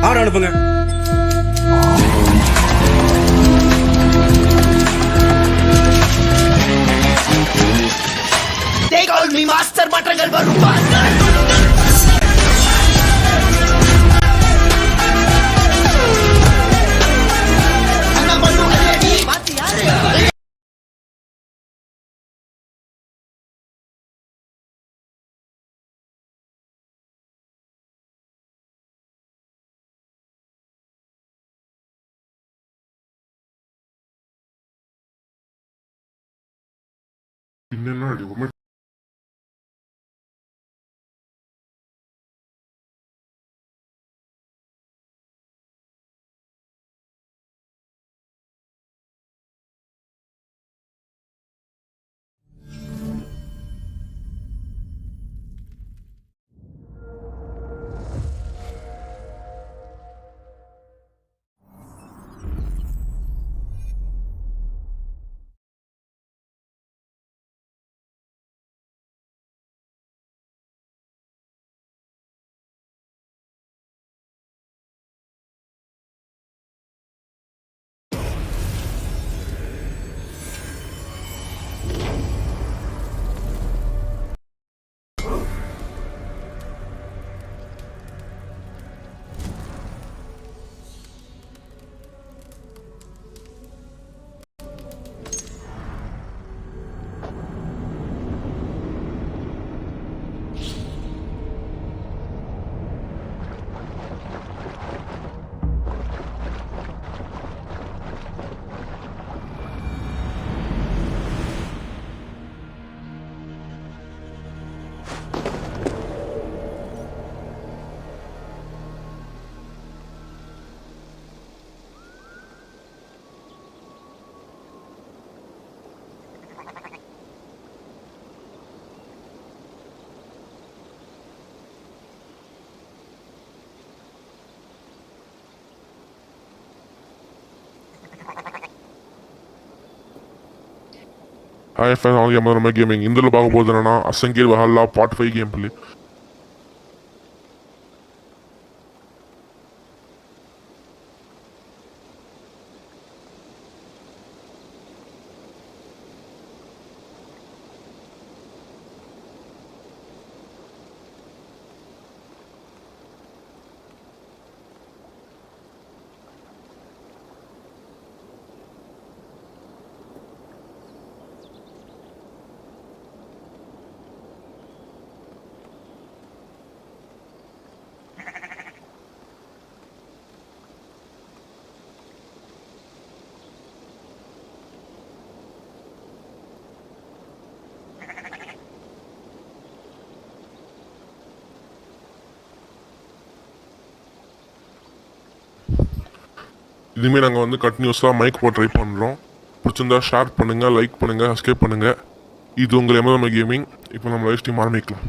ஆறு அனுப்புங்க. They call me master, மற்றங்கள் வரும் மாஸ்டர். அண்ணா பண்ணு அடி மாத்தி யாரு? என்னன்னா அடி உண்மை Hi friends, all Yamadharmar gaming. ఇందులో బాగపోతున్నా అసంఖ్య Valhalla part 5 గేమ్ ప్లే. இதுமே நாங்கள் வந்து கண்டினியூஸாக மைக் போட்டு ட்ரை பண்ணுறோம். பிடிச்சிருந்தா ஷேர் பண்ணுங்கள், லைக் பண்ணுங்கள், சப்ஸ்கிரைப் பண்ணுங்கள். இது உங்கள் Yamadharmar கேமிங். இப்போ நம்ம லைவ் ஸ்ட்ரீம் ஆரம்பிக்கலாம்.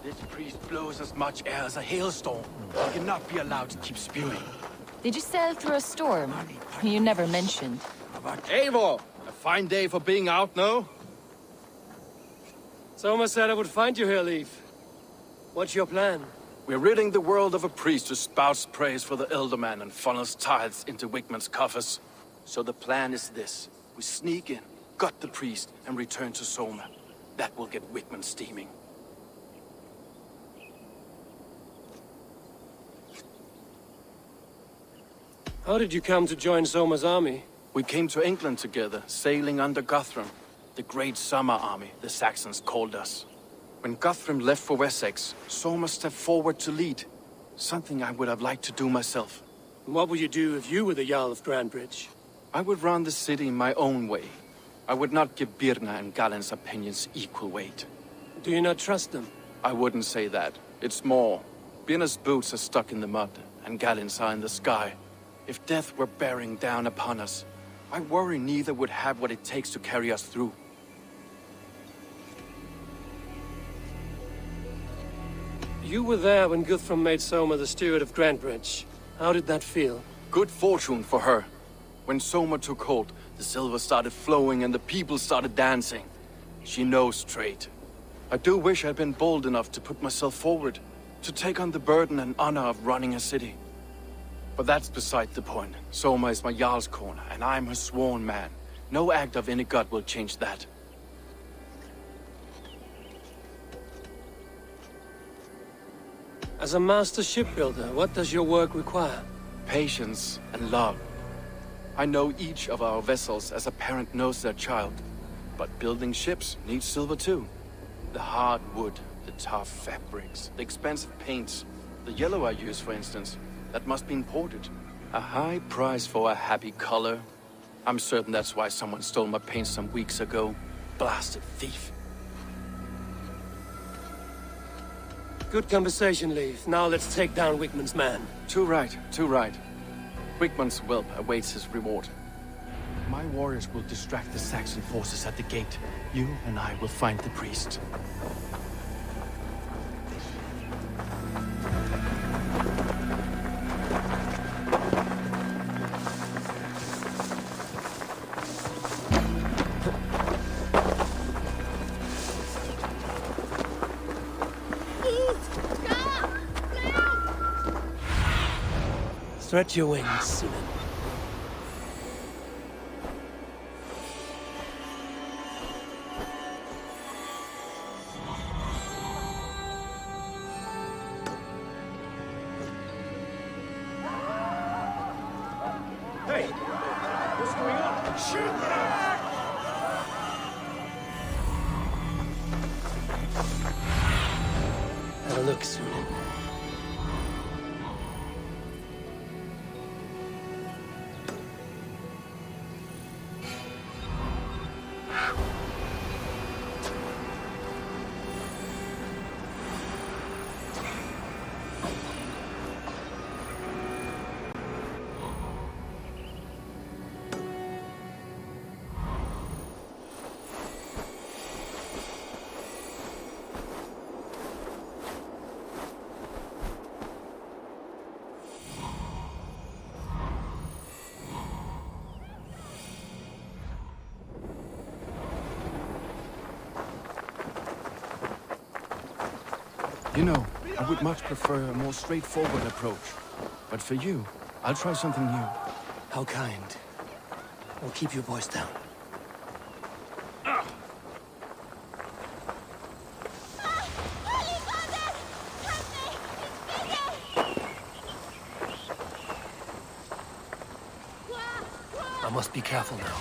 This priest blows as much air as a hailstorm. He cannot be allowed to keep spewing. Did you sail through a storm? You never mentioned. Eivor! A fine day for being out, no? Soma said I would find you here, Leif. What's your plan? We're ridding the world of a priest who spouts praise for the Elderman and funnels tithes into Wigman's coffers. So the plan is this. We sneak in, gut the priest, and return to Soma. That will get Wigman steaming. How did you come to join Soma's army? We came to England together, sailing under Guthrum. The Great Summer Army, the Saxons called us. When Guthrum left for Wessex, Soma stepped forward to lead. Something I would have liked to do myself. What would you do if you were the Jarl of Grandbridge? I would run the city my own way. I would not give Birna and Galen's opinions equal weight. Do you not trust them? I wouldn't say that. It's more. Birna's boots are stuck in the mud, and Galen's are in the sky. If death were bearing down upon us, I worry neither would have what it takes to carry us through. You were there when Guthrum made Soma the steward of Grandbridge. How did that feel? Good fortune for her. When Soma took hold, the silver started flowing and the people started dancing. She knows trade. I do wish I'd been bold enough to put myself forward, to take on the burden and honor of running a city. But that's beside the point. Soma is my Jarl's corner, and I'm her sworn man. No act of any god will change that. As a master shipbuilder, what does your work require? Patience and love. I know each of our vessels as a parent knows their child. But building ships needs silver too. The hard wood, the tough fabrics, the expensive paints. The yellow I use, for instance, that must be imported. A high price for a happy color. I'm certain that's why someone stole my paint some weeks ago. Blasted thief. Good conversation, Leif. Now let's take down Wigman's man. Too right, too right. Wigman's whelp awaits his reward. My warriors will distract the Saxon forces at the gate. You and I will find the priest. Stretch your wings, Sunan. Hey! What's going on? Shoot! Have a look, Sunan. You know, I would much prefer a more straightforward approach. But for you, I'll try something new. How kind. I'll keep your voice down. I must be careful now.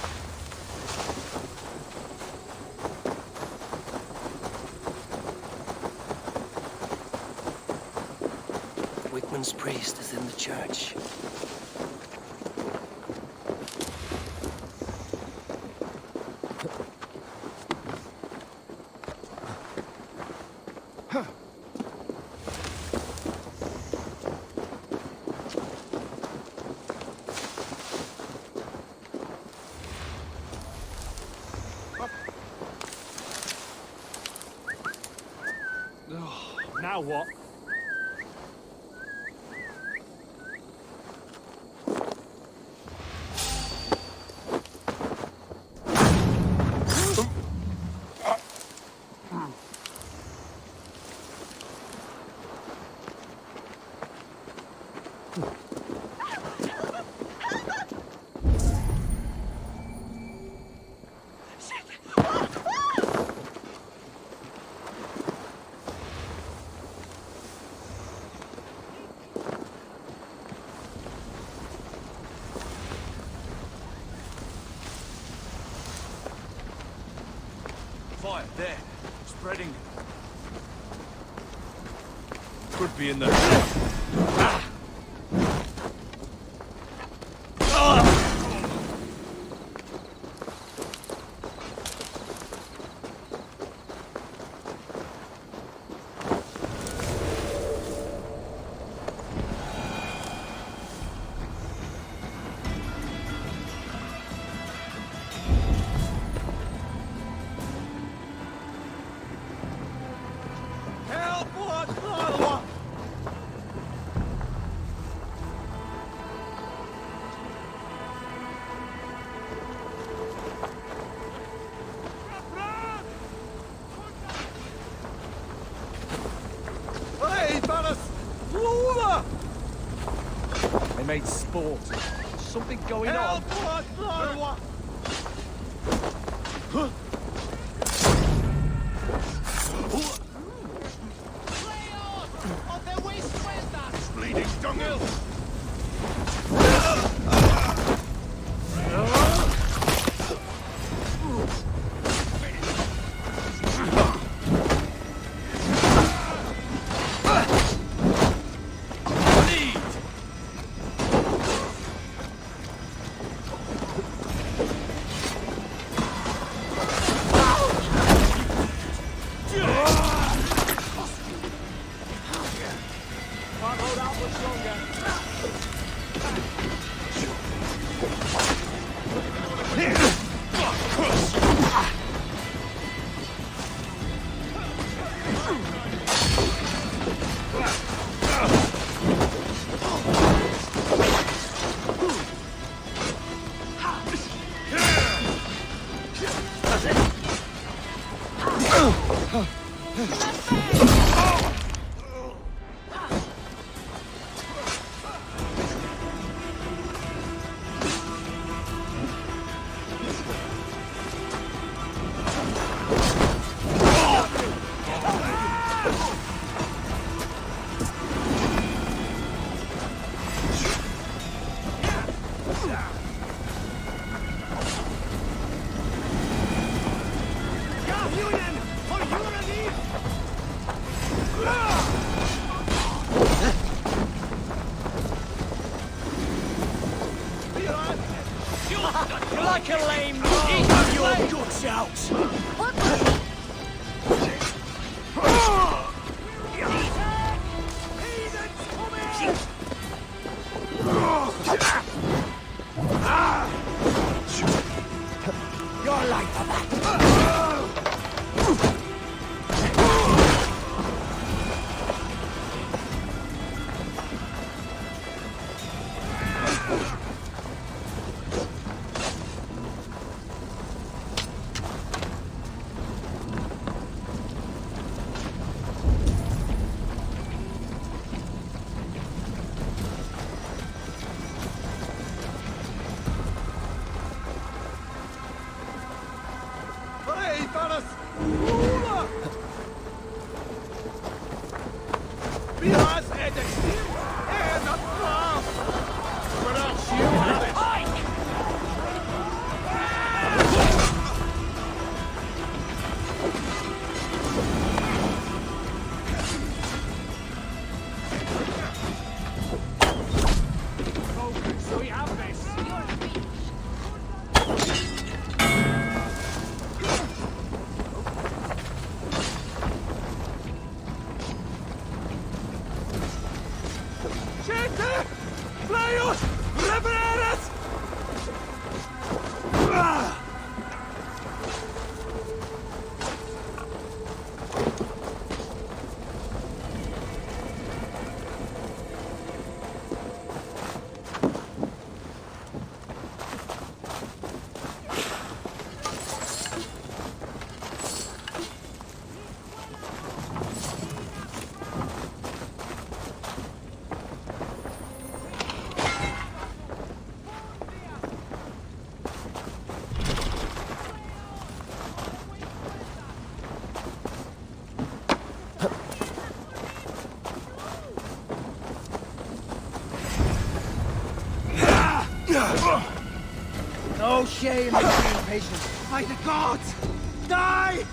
Wigman's priest is in the church. Now what? Fire, there. Spreading. Could be in the... They made sport. Something going on. Bleeding dunghill! Like a lame dog, your guts out. You're like that. No shame in being patient. By the gods! Die!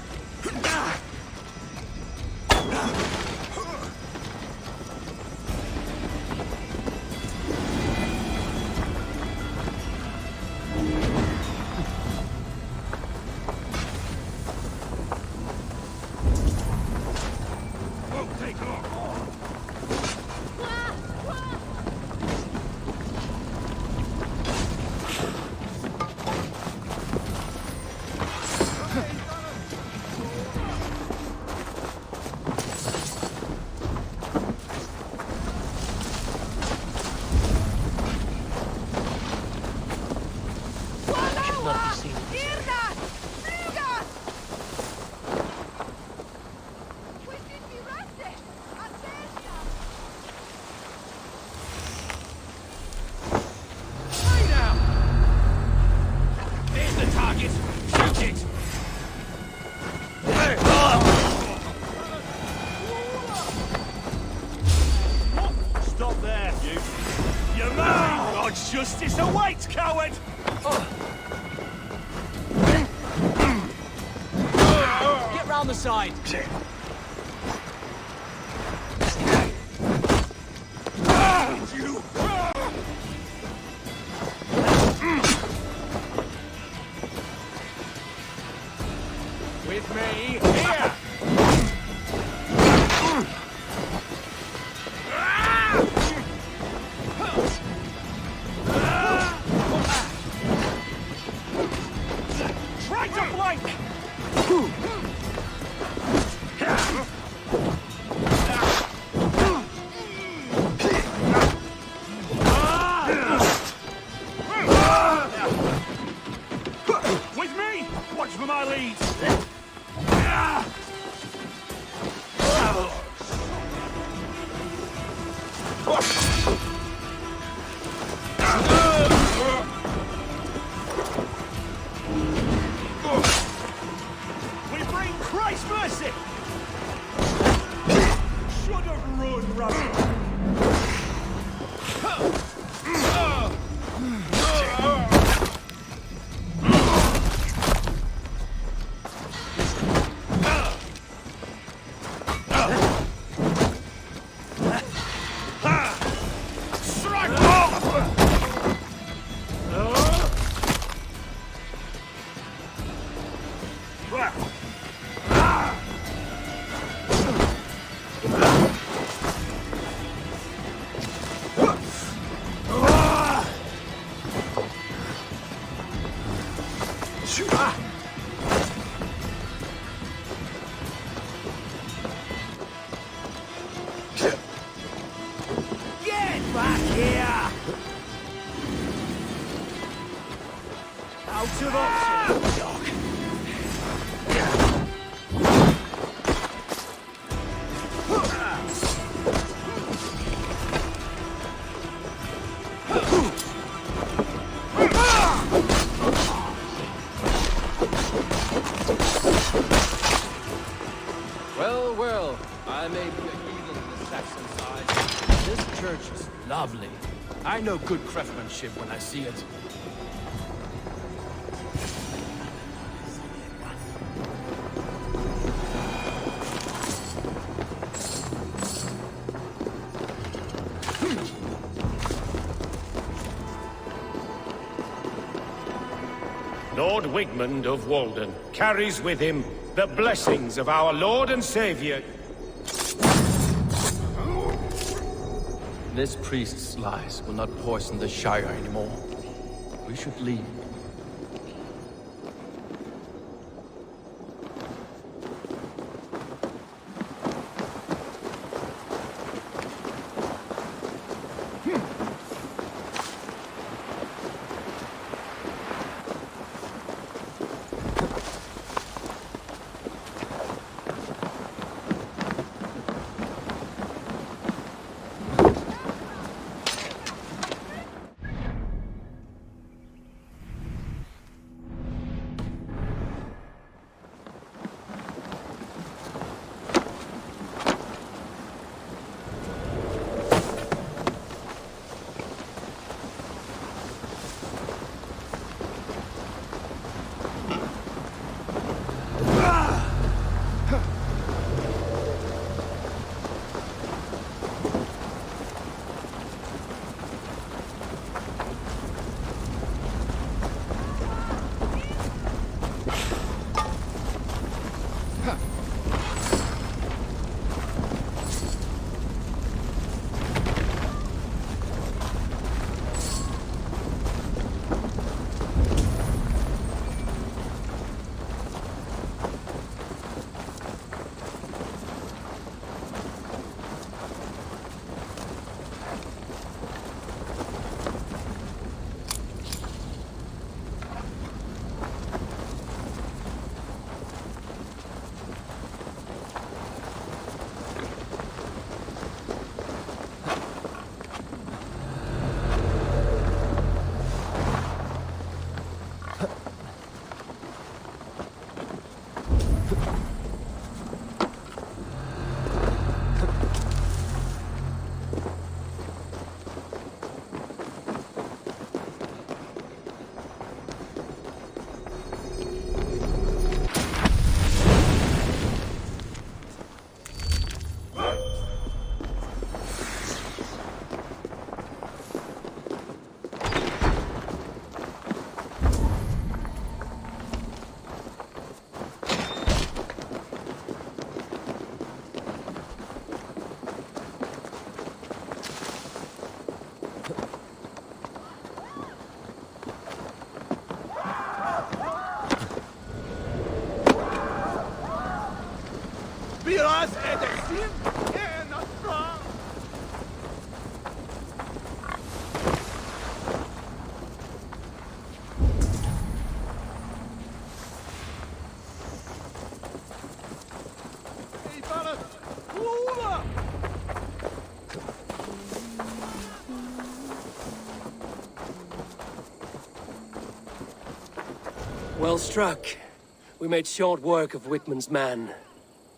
Stop there, you. Your man! God's justice awaits, coward! Get round the side. You! With me, here! Try to flank! With me! Watch for my lead! We bring Christ's mercy! Should have run, rabbit! Strike! Get back here! Out of option, dog. Well, well, I may be a heathen in the Saxon side. This church is lovely. I know good craftsmanship when I see it. Lord Wigmund of Walden carries with him the blessings of our Lord and Savior. This priest's lies will not poison the Shire anymore. We should leave. Well struck. We made short work of Wickman's man.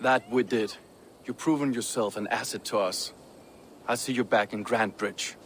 That we did. You've proven yourself an asset to us. I'll see you back in Grantebridge.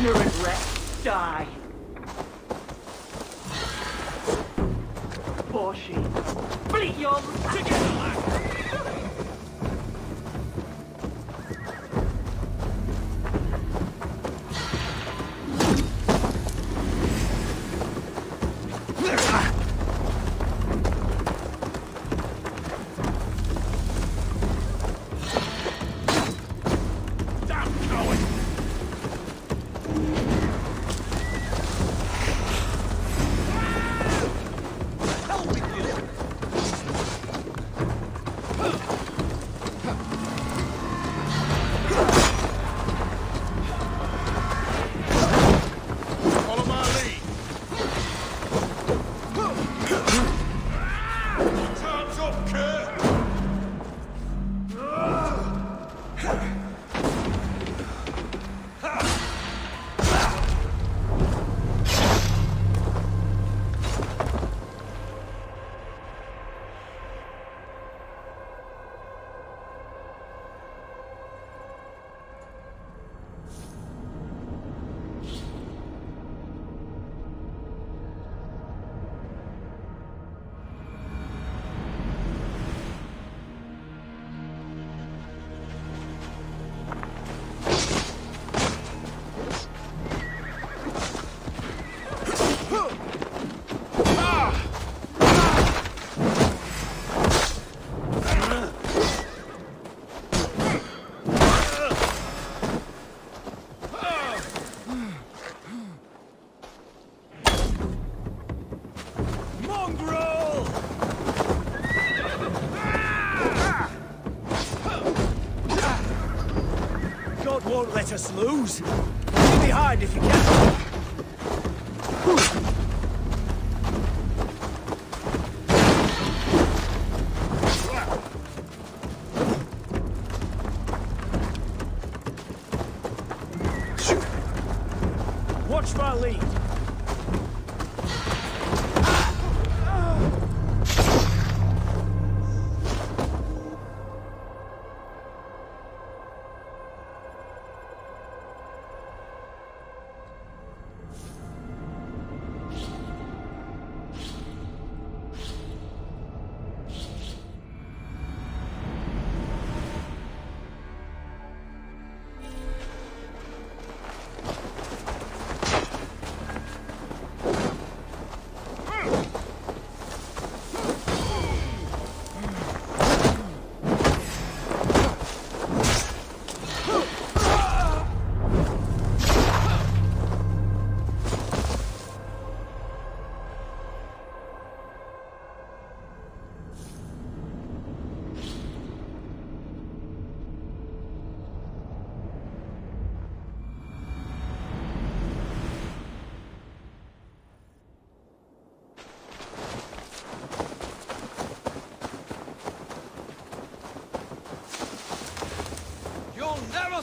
ignorant wretch, die. Poor sheep. Bleat your... Together, lad! Won't let us lose. Leave behind if you can. Watch my lead.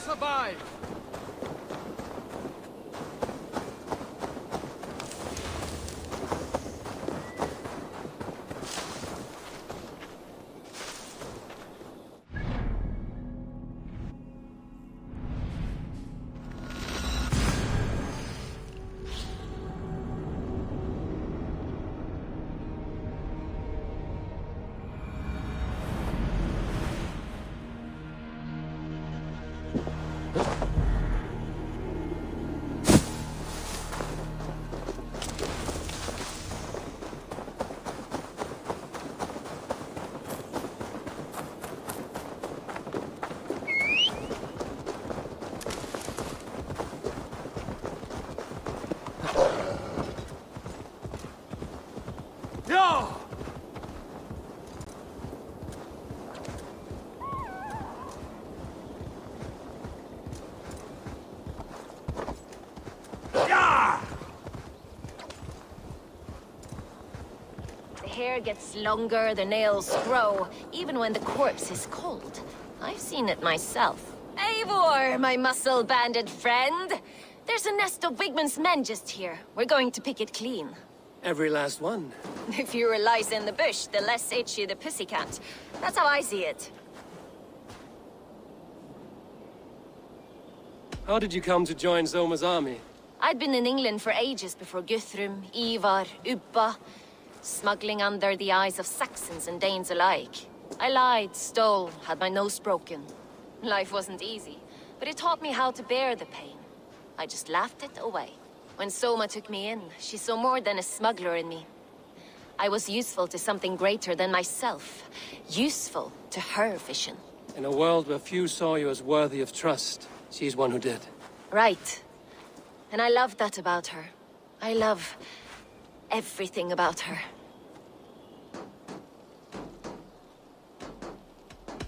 survive! The hair gets longer, the nails grow, even when the corpse is cold. I've seen it myself. Eivor, my muscle-banded friend! There's a nest of Wigman's men just here. We're going to pick it clean. Every last one. The fewer lies in the bush, the less itchy the pussycat. That's how I see it. How did you come to join Zoma's army? I'd been in England for ages before Guthrum, Eivor, Ubba, smuggling under the eyes of Saxons and Danes alike. I lied, stole, had my nose broken. Life wasn't easy, but it taught me how to bear the pain. I just laughed it away. When Soma took me in, she saw more than a smuggler in me. I was useful to something greater than myself. Useful to her vision. In a world where few saw you as worthy of trust, she's one who did. Right. And I love that about her. I love everything about her.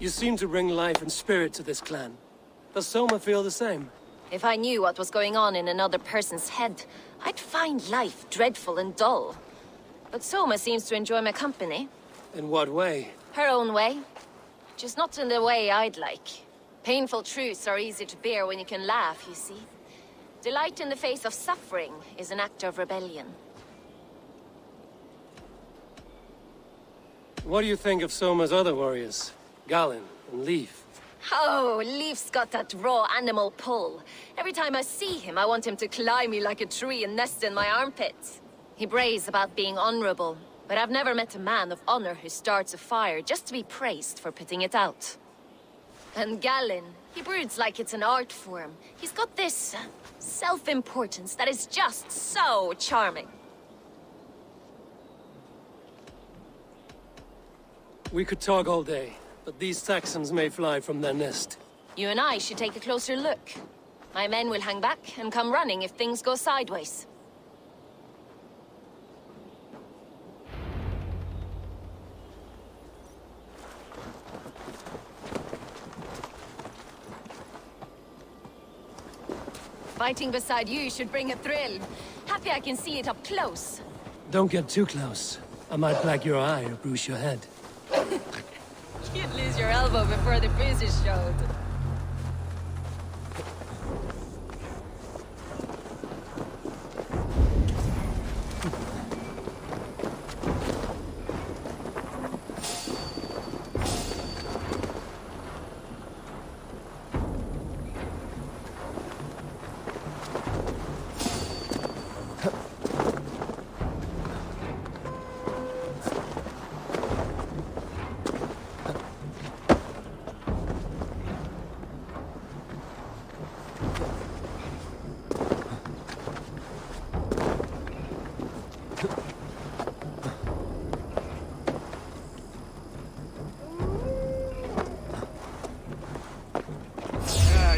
You seem to bring life and spirit to this clan. Does Soma feel the same? If I knew what was going on in another person's head, I'd find life dreadful and dull. But Soma seems to enjoy my company. In what way? Her own way. Just not in the way I'd like. Painful truths are easy to bear when you can laugh, you see. Delight in the face of suffering is an act of rebellion. What do you think of Soma's other warriors? Galinn and Leif? Oh, Leif's got that raw animal pull. Every time I see him, I want him to climb me like a tree and nest in my armpits. He brays about being honorable, but I've never met a man of honor who starts a fire just to be praised for putting it out. And Galinn, he broods like it's an art form. He's got this self-importance that is just so charming. We could talk all day, but these Saxons may fly from their nest. You and I should take a closer look. My men will hang back and come running if things go sideways. Fighting beside you should bring a thrill. Happy I can see it up close. Don't get too close. I might black your eye or bruise your head. You'd lose your elbow before the bruises showed.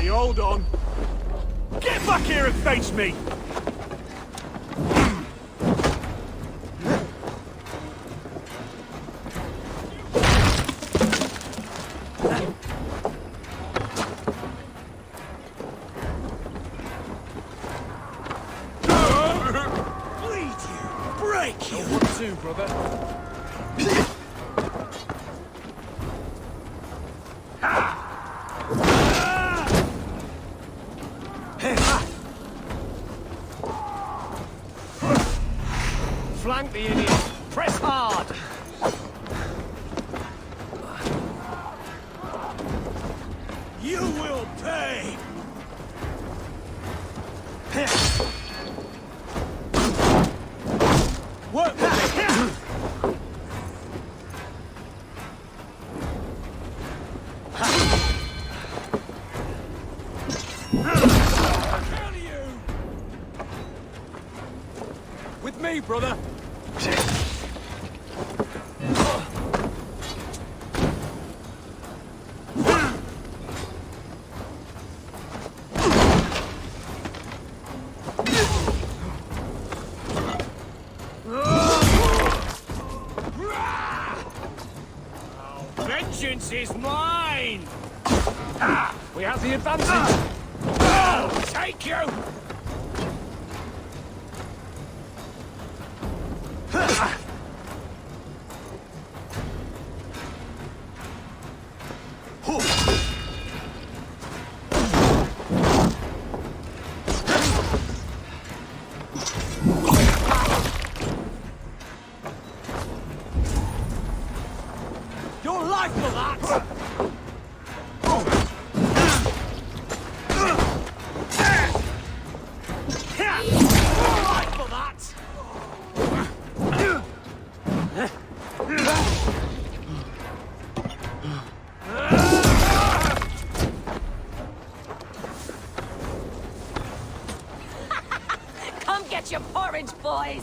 You hold on. Get back here and face me! Bleed you! Break you! What to, brother? Flank the idiot! Press hard! You will pay! Work with me! With me, brother! Vengeance is mine! We have the advantage! I'll take you! Your life for that! get your porridge, boys!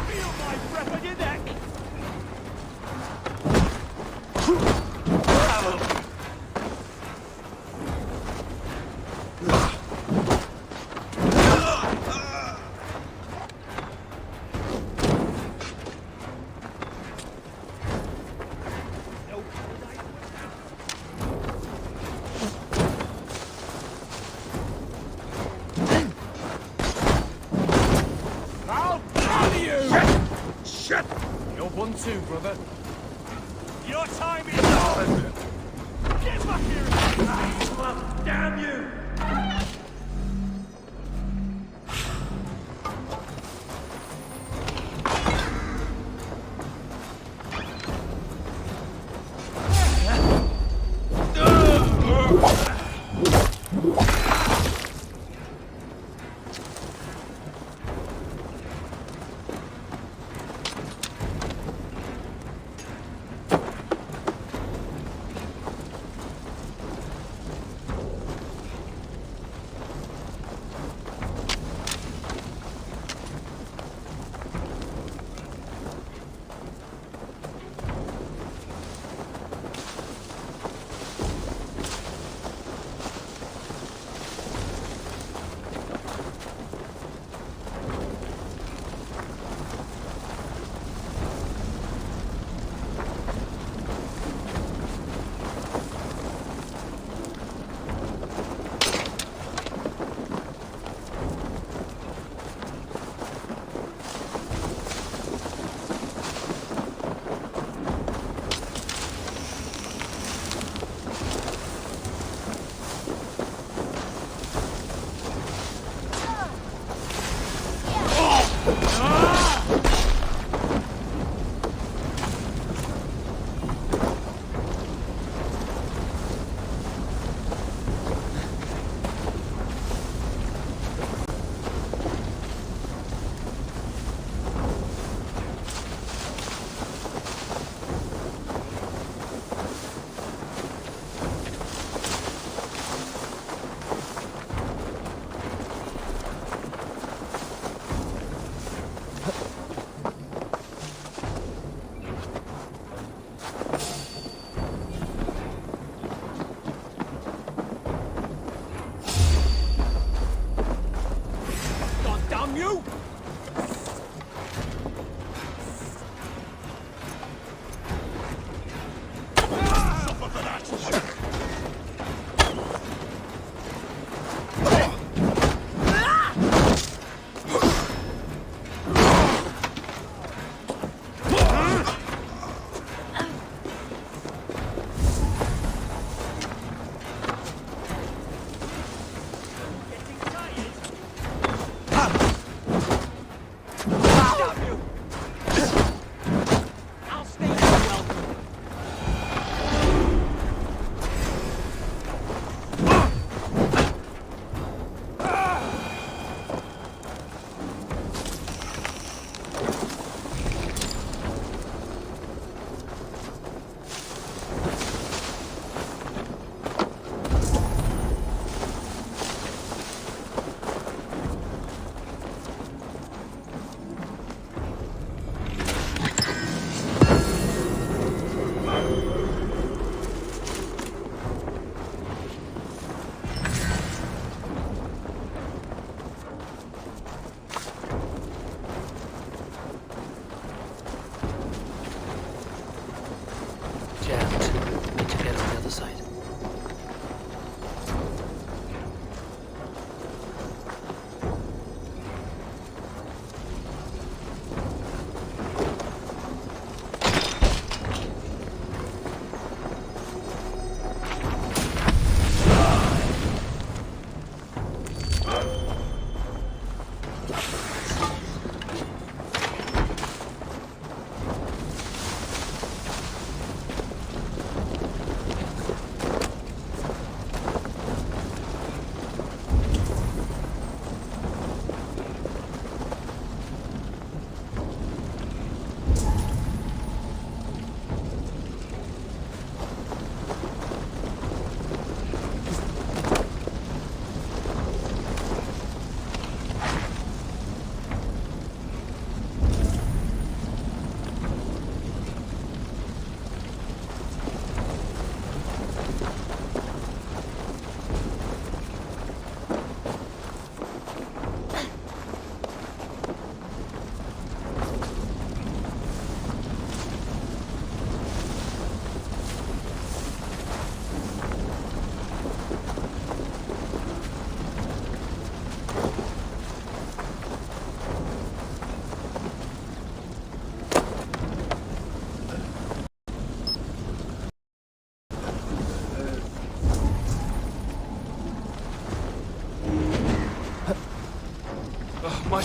Feel my breath on your neck! I'll gather you! Shit! You're one too, brother. Your time is up! Get back here! Damn you!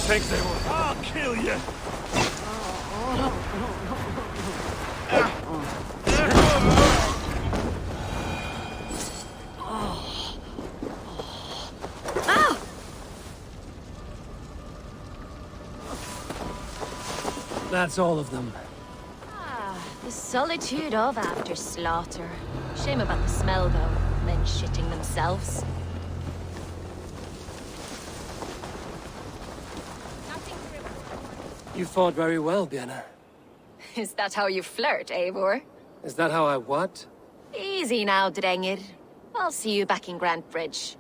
thanks, Eivor. I'll kill you. That's all of them. The solitude of after slaughter. Shame about the smell, though. Men shitting themselves. You fought very well, Björn. Is that how you flirt, Eivor? Is that how I what? Easy now, Drengir. I'll see you back in Grantebridge.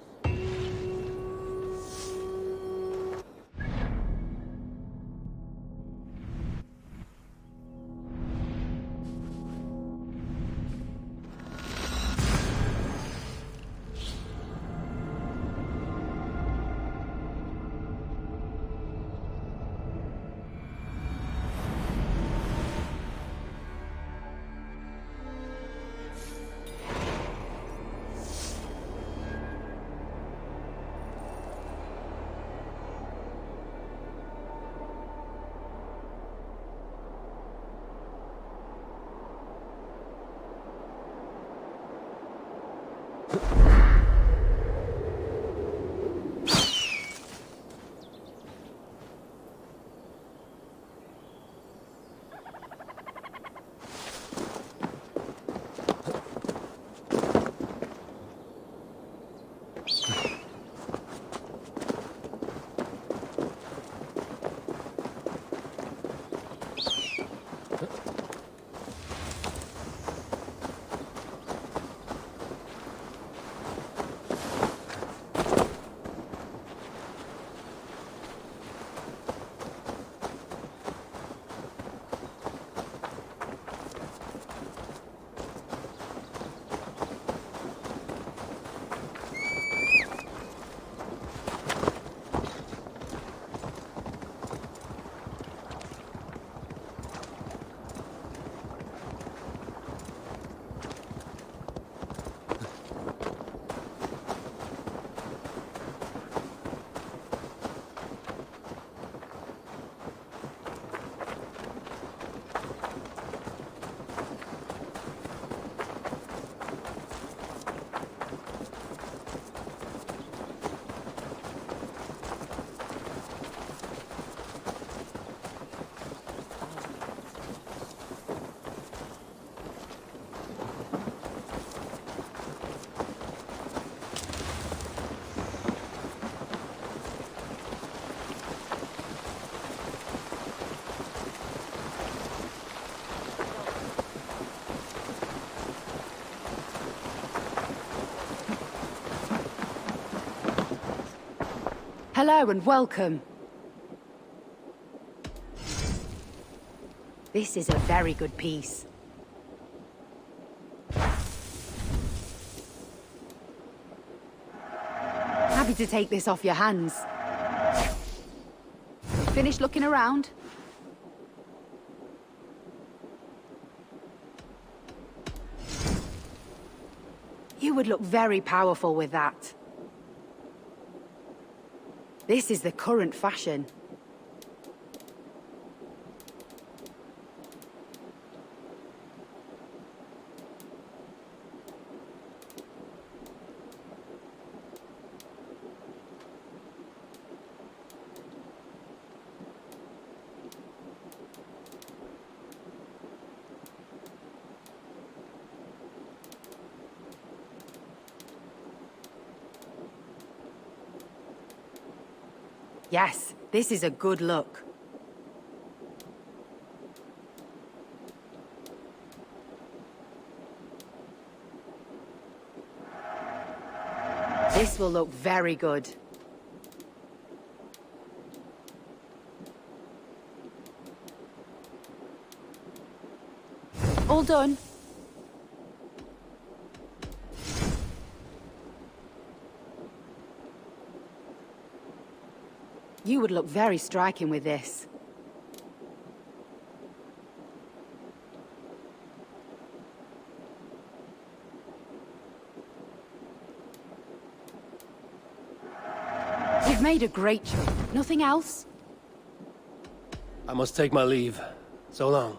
Hello and welcome. This is a very good piece. Happy to take this off your hands. Finished looking around? You would look very powerful with that. This is the current fashion. Yes, this is a good look. This will look very good. All done. You would look very striking with this. You've made a great choice. Nothing else? I must take my leave. So long.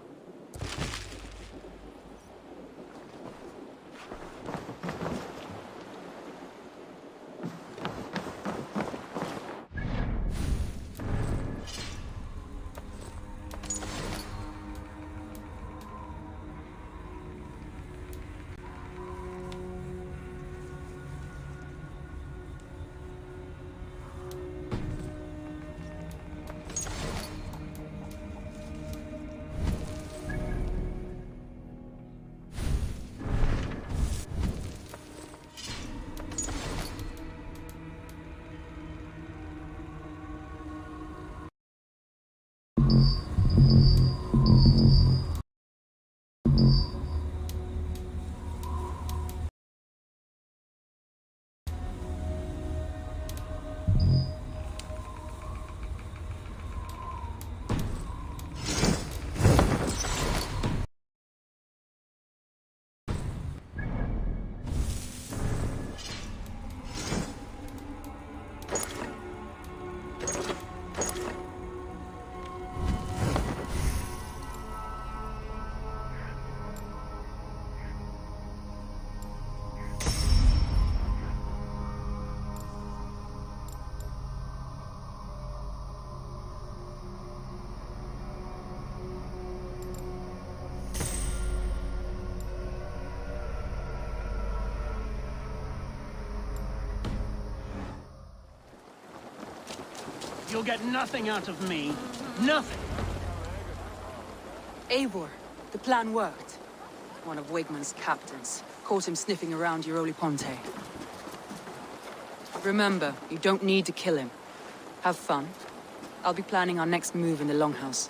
You'll get nothing out of me. Nothing. Eivor, the plan worked. One of Wigmund's captains caught him sniffing around Euroli Ponte. Remember, you don't need to kill him. Have fun. I'll be planning our next move in the Longhouse.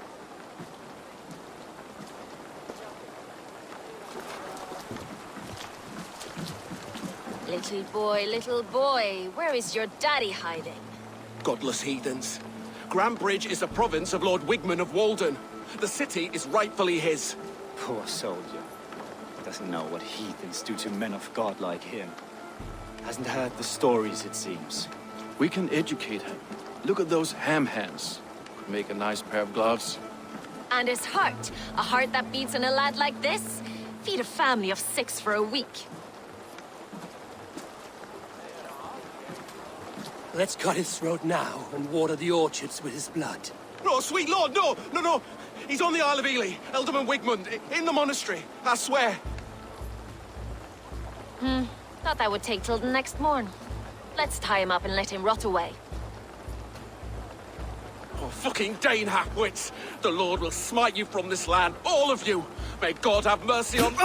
Little boy, where is your daddy hiding? Godless heathens. Grambridge is a province of Lord Wigmund of Walden. The city is rightfully his. Poor soldier. Doesn't know what heathens do to men of God like him. Hasn't heard the stories, it seems. We can educate him. Look at those ham hands. Could make a nice pair of gloves. And his heart. A heart that beats in a lad like this? Feed a family of 6 for a week. Let's cut his throat now and water the orchards with his blood. No, sweet lord, no! No! He's on the Isle of Ely, Ealdorman Wigmund, in the monastery, I swear. Thought that would take till the next morn. Let's tie him up and let him rot away. Oh, fucking Dane halfwits! The Lord will smite you from this land, all of you! May God have mercy on...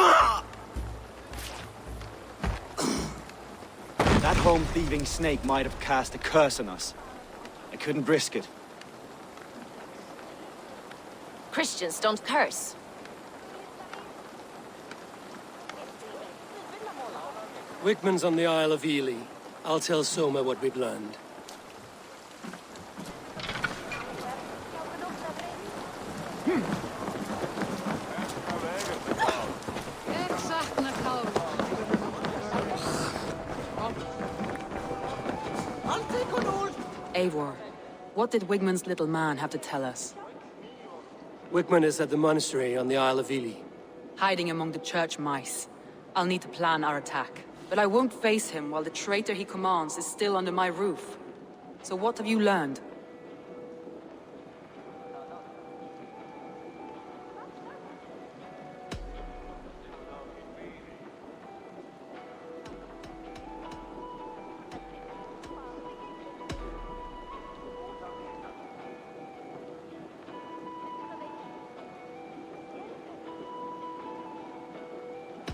That home-thieving snake might have cast a curse on us. I couldn't risk it. Christians don't curse. Wigmund's on the Isle of Ely. I'll tell Soma what we've learned. Eivor, what did Wigmund's little man have to tell us? Wigmund is at the monastery on the Isle of Ely. Hiding among the church mice. I'll need to plan our attack. But I won't face him while the traitor he commands is still under my roof. So what have you learned?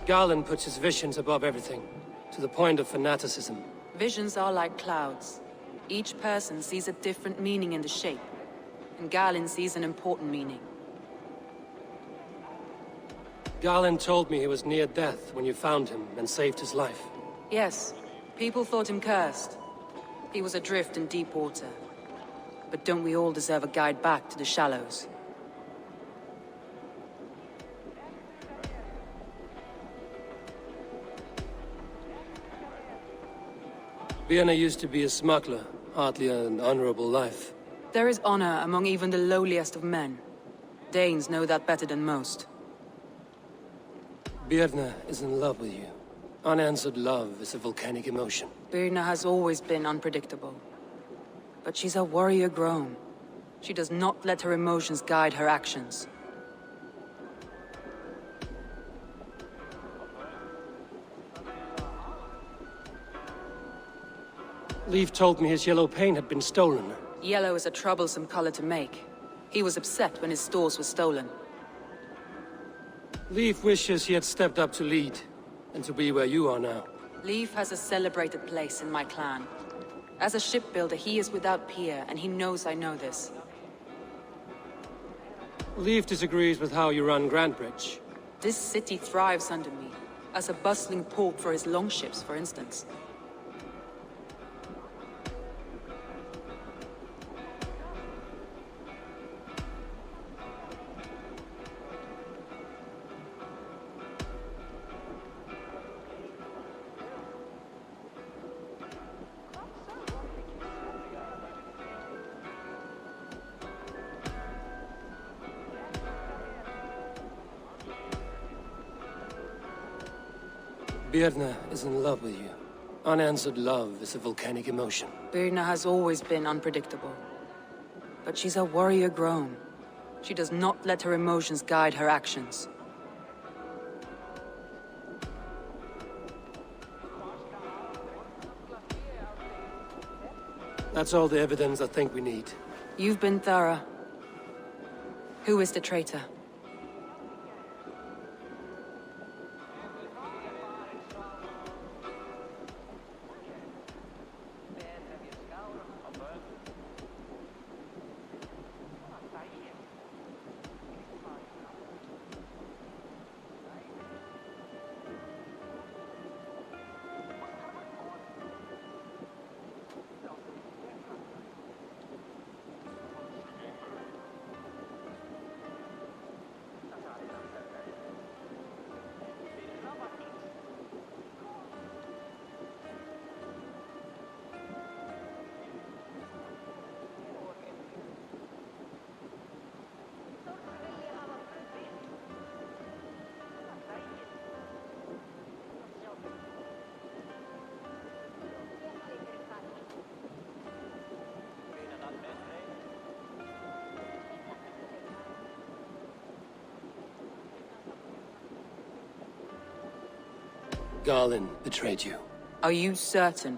Garland puts his visions above everything, to the point of fanaticism. Visions are like clouds. Each person sees a different meaning in the shape, and Garland sees an important meaning. Garland told me he was near death when you found him and saved his life. Yes, people thought him cursed. He was adrift in deep water. But don't we all deserve a guide back to the shallows? Vienna used to be a smuggler, hardly an honorable life. There is honor among even the lowliest of men. Danes know that better than most. Birna is in love with you. Unanswered love is a volcanic emotion. Birna has always been unpredictable. But she's a warrior grown. She does not let her emotions guide her actions. Leif told me his yellow paint had been stolen. Yellow is a troublesome color to make. He was upset when his stores were stolen. Leif wishes he had stepped up to lead, and to be where you are now. Leif has a celebrated place in my clan. As a shipbuilder, he is without peer, and he knows I know this. Leif disagrees with how you run Grandbridge. This city thrives under me, as a bustling port for his longships, for instance. Birna is in love with you. Unanswered love is a volcanic emotion. Birna has always been unpredictable. But she's a warrior grown. She does not let her emotions guide her actions. That's all the evidence I think we need. You've been thorough. Who is the traitor? Garlin betrayed you. Are you certain?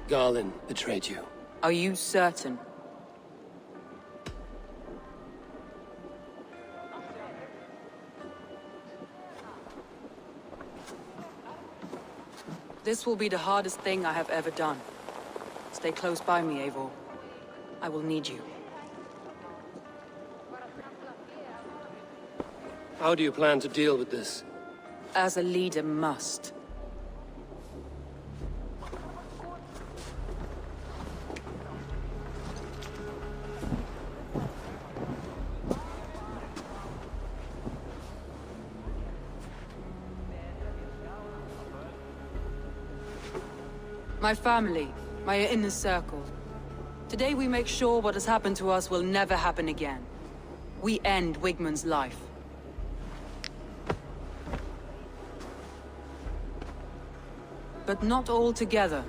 Garlin betrayed you. Are you certain? This will be the hardest thing I have ever done. Stay close by me, Eivor. I will need you. How do you plan to deal with this? As a leader must. My family, my inner circle. Today we make sure what has happened to us will never happen again. We end Wigmund's life. But not all together.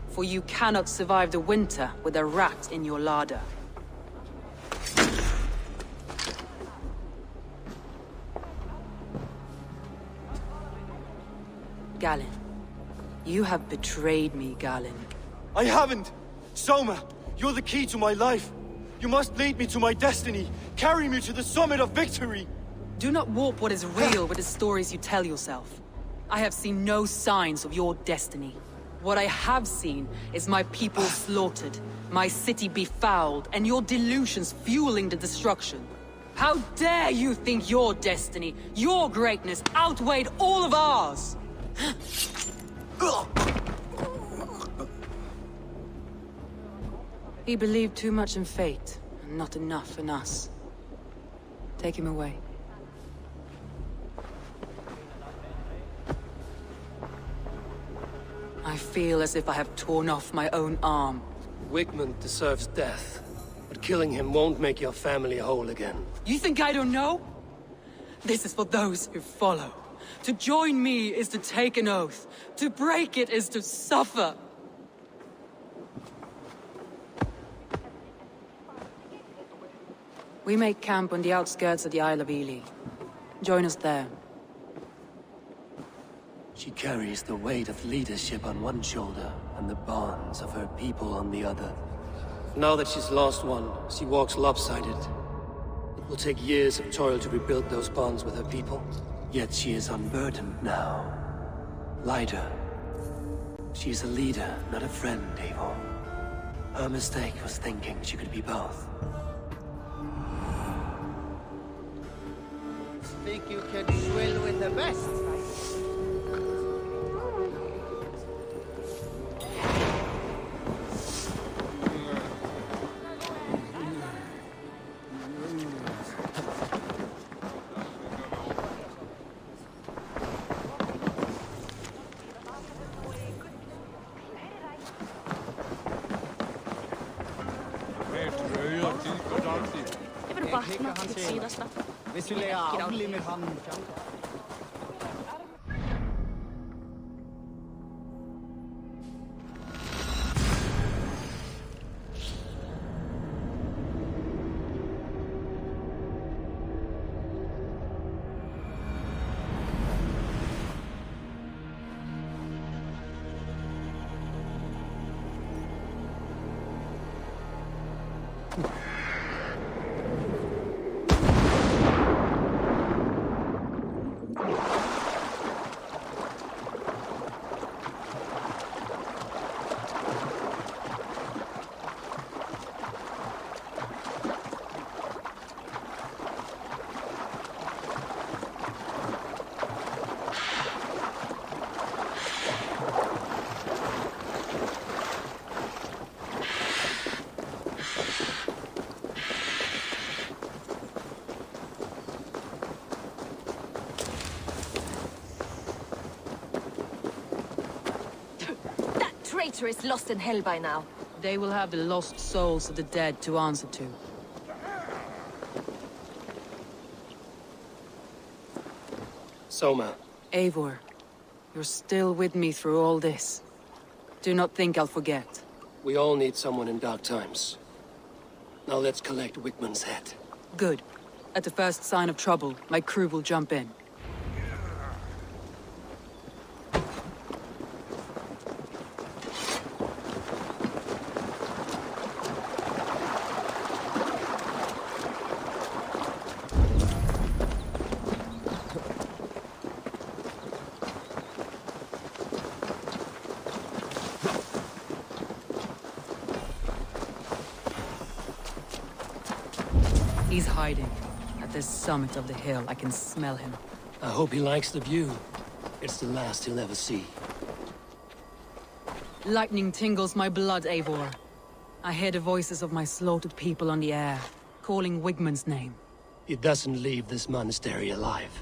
For you cannot survive the winter with a rat in your larder. Galinn. You have betrayed me, Galinn. I haven't! Soma, you're the key to my life. You must lead me to my destiny. Carry me to the summit of victory. Do not warp what is real with the stories you tell yourself. I have seen no signs of your destiny. What I have seen is my people slaughtered, my city befouled, and your delusions fueling the destruction. How dare you think your destiny, your greatness, outweighed all of ours? He believed too much in fate, and not enough in us. Take him away. I feel as if I have torn off my own arm. Wigmund deserves death, but killing him won't make your family whole again. You think I don't know? This is for those who follow. To join me is to take an oath. To break it is to suffer. We make camp on the outskirts of the Isle of Ely. Join us there. She carries the weight of leadership on one shoulder, and the bonds of her people on the other. Now that she's lost one, she walks lopsided. It will take years of toil to rebuild those bonds with her people. Yet she is unburdened now. Lighter. She is a leader, not a friend, Eivor. Her mistake was thinking she could be both. Think you can swill with the best? Hvis vi lærer avlig med hånden. Traitor is lost in hell by now. They will have the lost souls of the dead to answer to. Soma. Eivor, you're still with me through all this. Do not think I'll forget. We all need someone in dark times. Now let's collect Wigmund's head. Good. At the first sign of trouble, my crew will jump in. He's hiding. At the summit of the hill, I can smell him. I hope he likes the view. It's the last he'll ever see. Lightning tingles my blood, Eivor. I hear the voices of my slaughtered people on the air, calling Wigmund's name. He doesn't leave this monastery alive.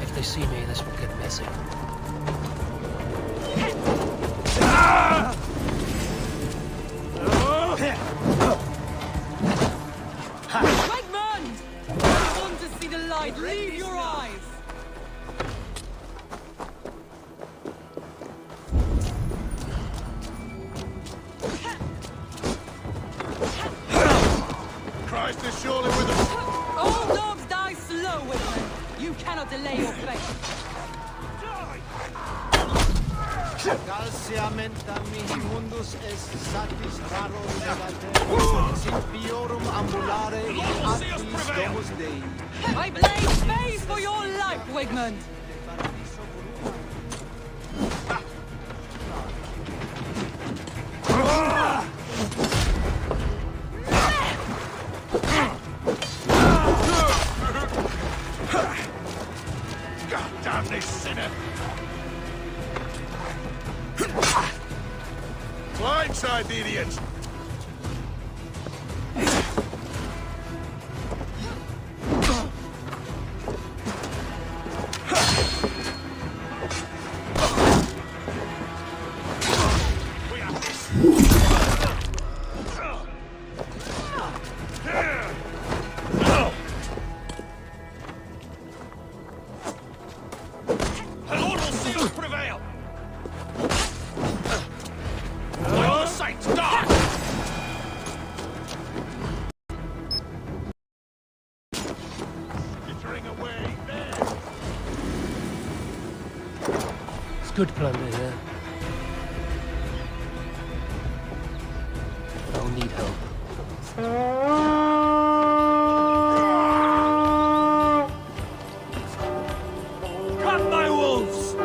If they see me, this will get messy. Wigmund! I want to see the light. Leave your eyes! Christ is surely with us. Oh! cannot delay your fate. Calciamenta mihi mundus est satis raro legate, sit fiorum ambulare in actis domus Dei. I blade space for your life, Wigmund! God damn this sinner! Blindside the idiot! Good plunder here. I'll need help. Cut my wolves!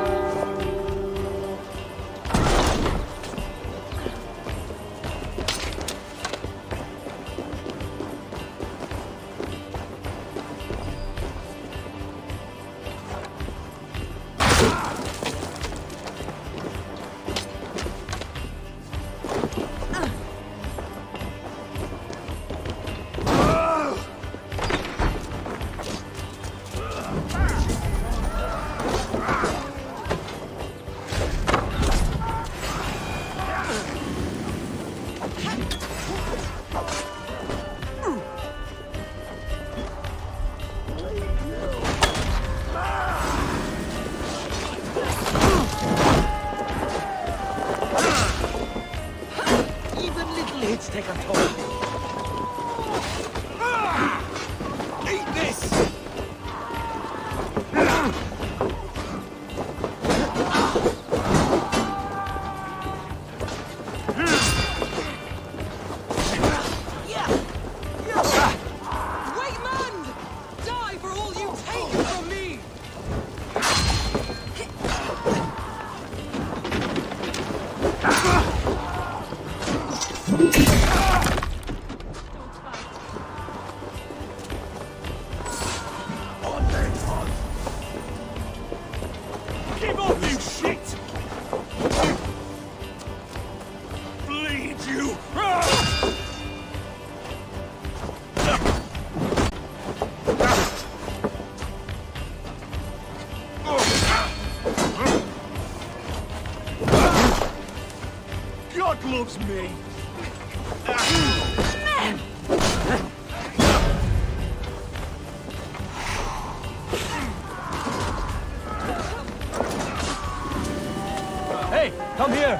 Take a toll. Eat this! Wigmund! Die for all you take from me! Give up, you shit! Bleed, you! God loves me! Hey, come here!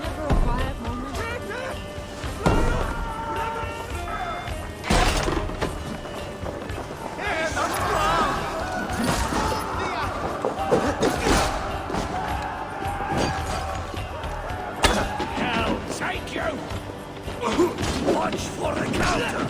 Never a quiet moment. Hell, take you! Watch for the counter!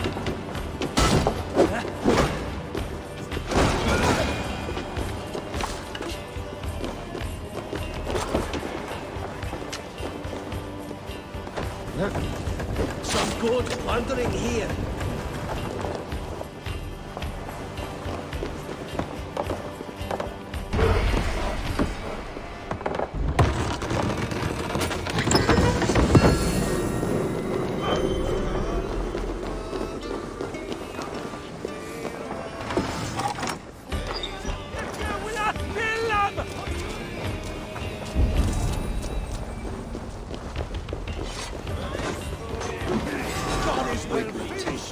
Some good plundering here. God is will be tasted.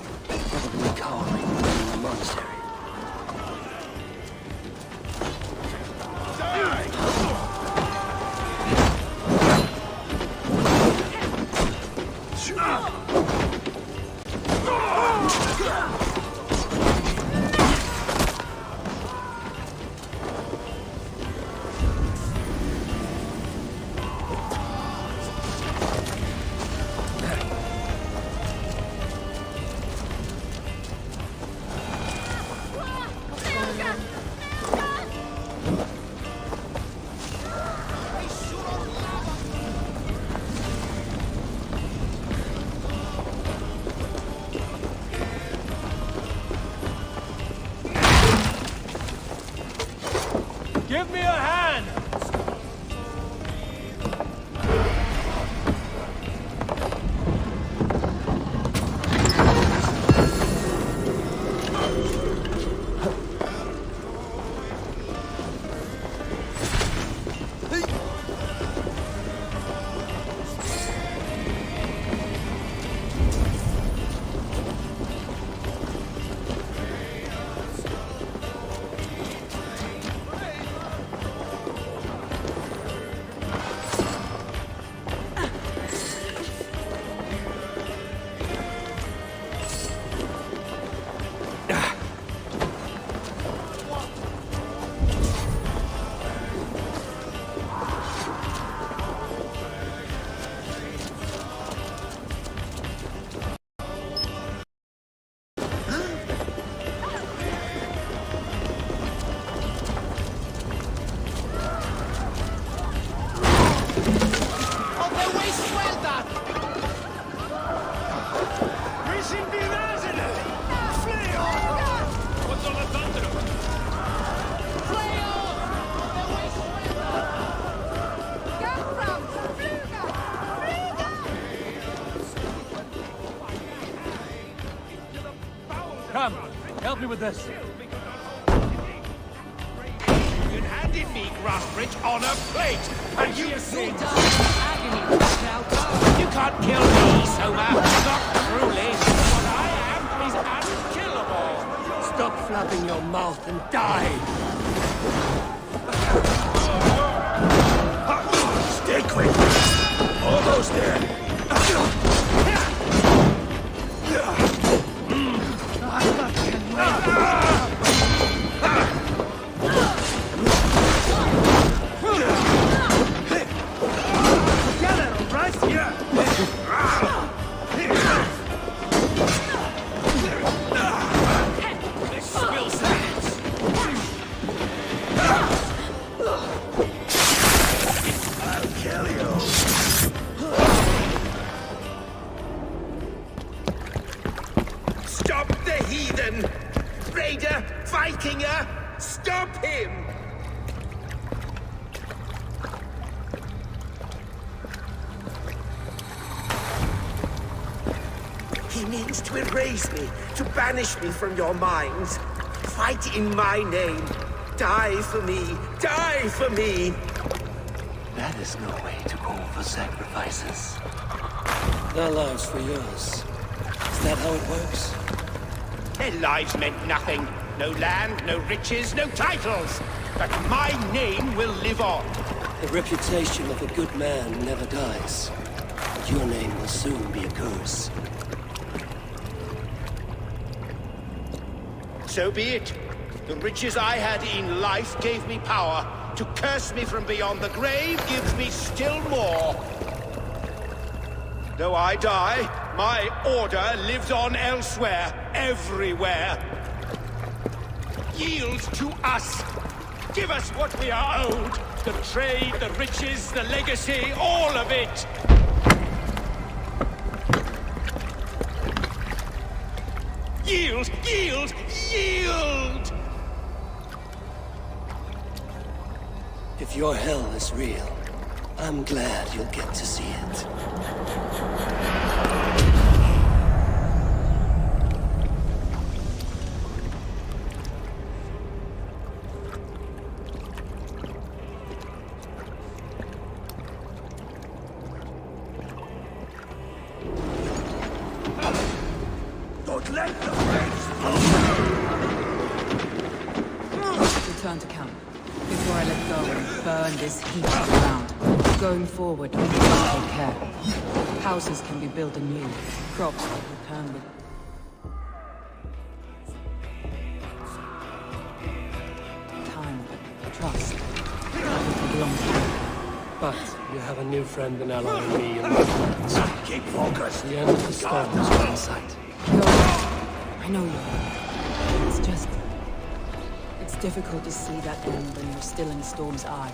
On the way, Swelda! We should be rising it! Flee on! What's on the thunder? Play on! On the way, Swelda! Come, help me with this. You handed me Grassbridge on a plate, and you think you can't kill me, Soma. Not truly. What I am is unkillable. Stop flapping your mouth and die! Stay quick. Almost there. Stop the heathen! Raider! Vikinger! Stop him! He means to erase me, to banish me from your minds. Fight in my name. Die for me! Die for me! That is no way to call for sacrifices. Their lives for yours. Is that how it works? Their lives meant nothing. No land, no riches, no titles. But my name will live on. The reputation of a good man never dies. But your name will soon be a curse. So be it. The riches I had in life gave me power. To curse me from beyond the grave gives me still more. Though I die, my order lives on elsewhere, everywhere. Yield to us. Give us what we are owed. The trade, the riches, the legacy, all of it. Yield, yield, yield! If your hell is real, I'm glad you'll get to see it. Don't let the flames Return to camp. Before I let go and burn this heap to the ground. Going forward, we need to take care. Houses can be built anew. Crops will return with... time, trust. It will take a long time. But you have a new friend and ally in me and my plans. keep focused. The end of the storm is in sight. I know you. It's just... it's difficult to see that end when you're still in the storm's eye.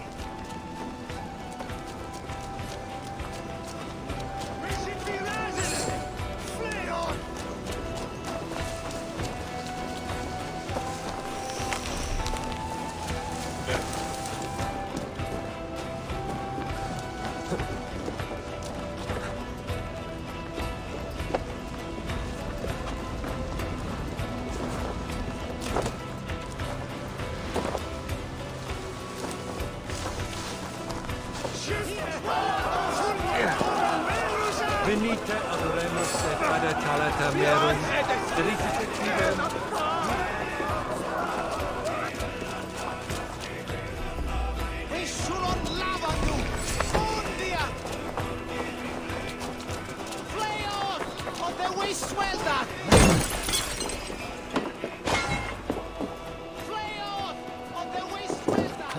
Venite adoremus et ad talatamerum, delicitativem. Eshulon lavanu! Undia! Play on! On the way, Swelda! Play on! On the way, Swelda!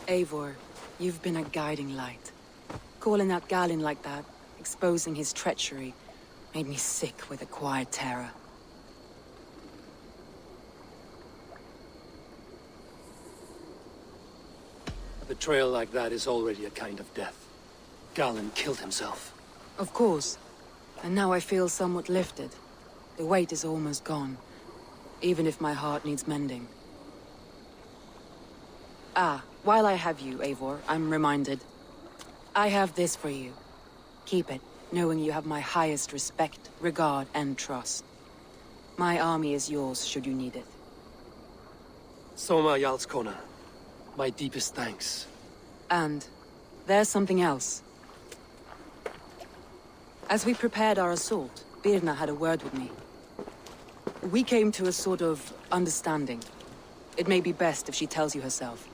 Eivor, you've been a guiding light. Calling out Galin like that, exposing his treachery, made me sick with a quiet terror. A betrayal like that is already a kind of death. Galin killed himself. Of course. And now I feel somewhat lifted. The weight is almost gone, even if my heart needs mending. Ah, while I have you, Eivor, I'm reminded. I have this for you. Keep it, knowing you have my highest respect, regard, and trust. My army is yours, should you need it. Soma Jarlskona. My deepest thanks. And there's something else. As we prepared our assault, Birna had a word with me. We came to a sort of understanding. It may be best if she tells you herself.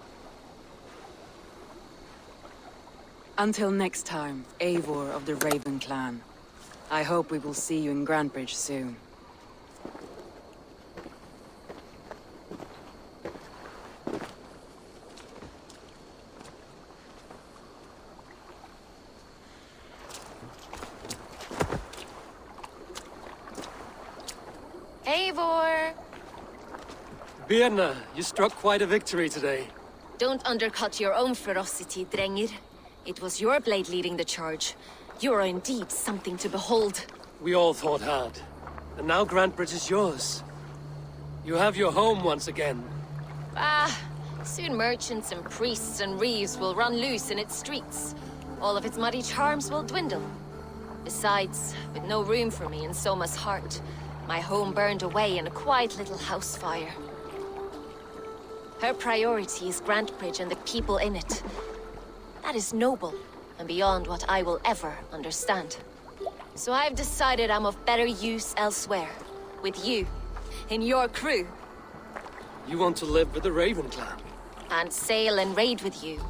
Until next time, Eivor of the Raven Clan. I hope we will see you in Grantebridge soon. Eivor! Birna, you struck quite a victory today. Don't undercut your own ferocity, Drengir. It was your blade leading the charge. You are indeed something to behold. We all thought hard. And now Grantebridge is yours. You have your home once again. Soon merchants and priests and reeves will run loose in its streets. All of its muddy charms will dwindle. Besides, with no room for me in Soma's heart, my home burned away in a quiet little house fire. Her priority is Grantebridge and the people in it. That is noble, and beyond what I will ever understand. So I've decided I'm of better use elsewhere. With you. In your crew. You want to live with the Raven Clan? And sail and raid with you.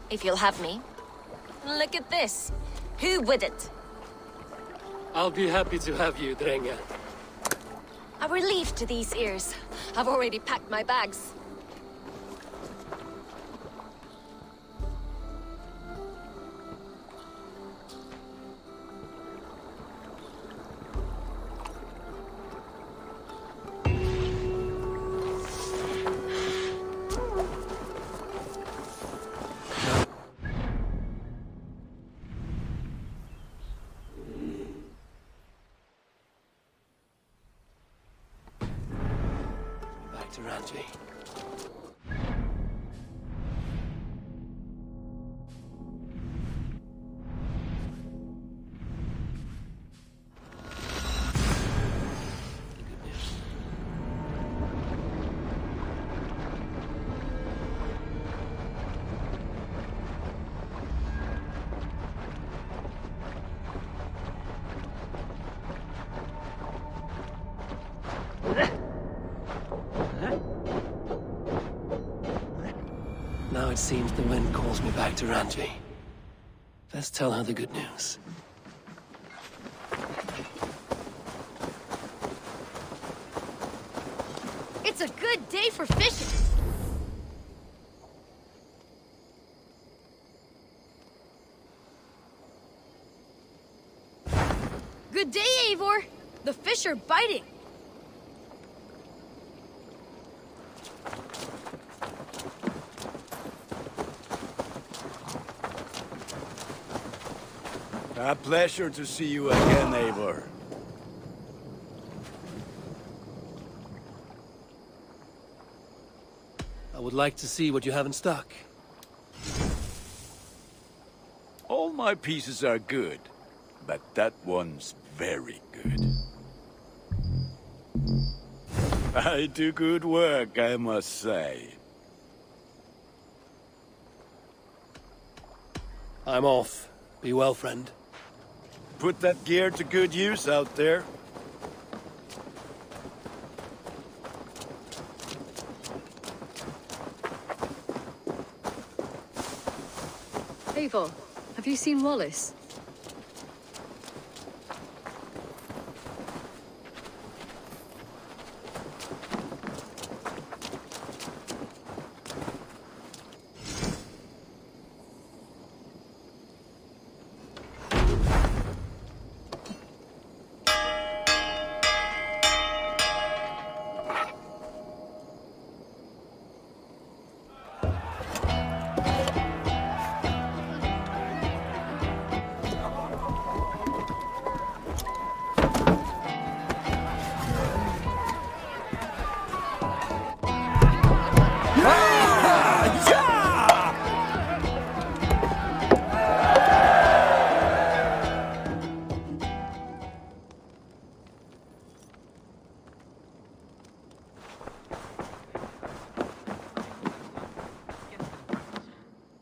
If you'll have me. Look at this. Who wouldn't? I'll be happy to have you, Drenge. A relief to these ears. I've already packed my bags. To Ranji. Now it seems the wind calls me back to Ranji. Let's tell her the good news. It's a good day for fishing. Good day, Eivor. The fish are biting. A pleasure to see you again, Eivor. I would like to see what you have in stock. All my pieces are good, but that one's very good. I do good work, I must say. I'm off. Be well, friend. Put that gear to good use out there. Eivor, Have you seen Wallace?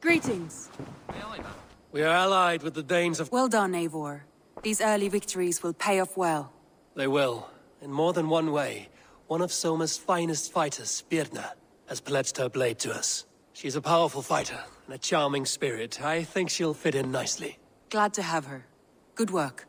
Greetings. We are allied with the Danes of... Well done, Eivor. These early victories will pay off well. They will. In more than one way. One of Soma's finest fighters, Birna, has pledged her blade to us. She's a powerful fighter and a charming spirit. I think she'll fit in nicely. Glad to have her. Good work.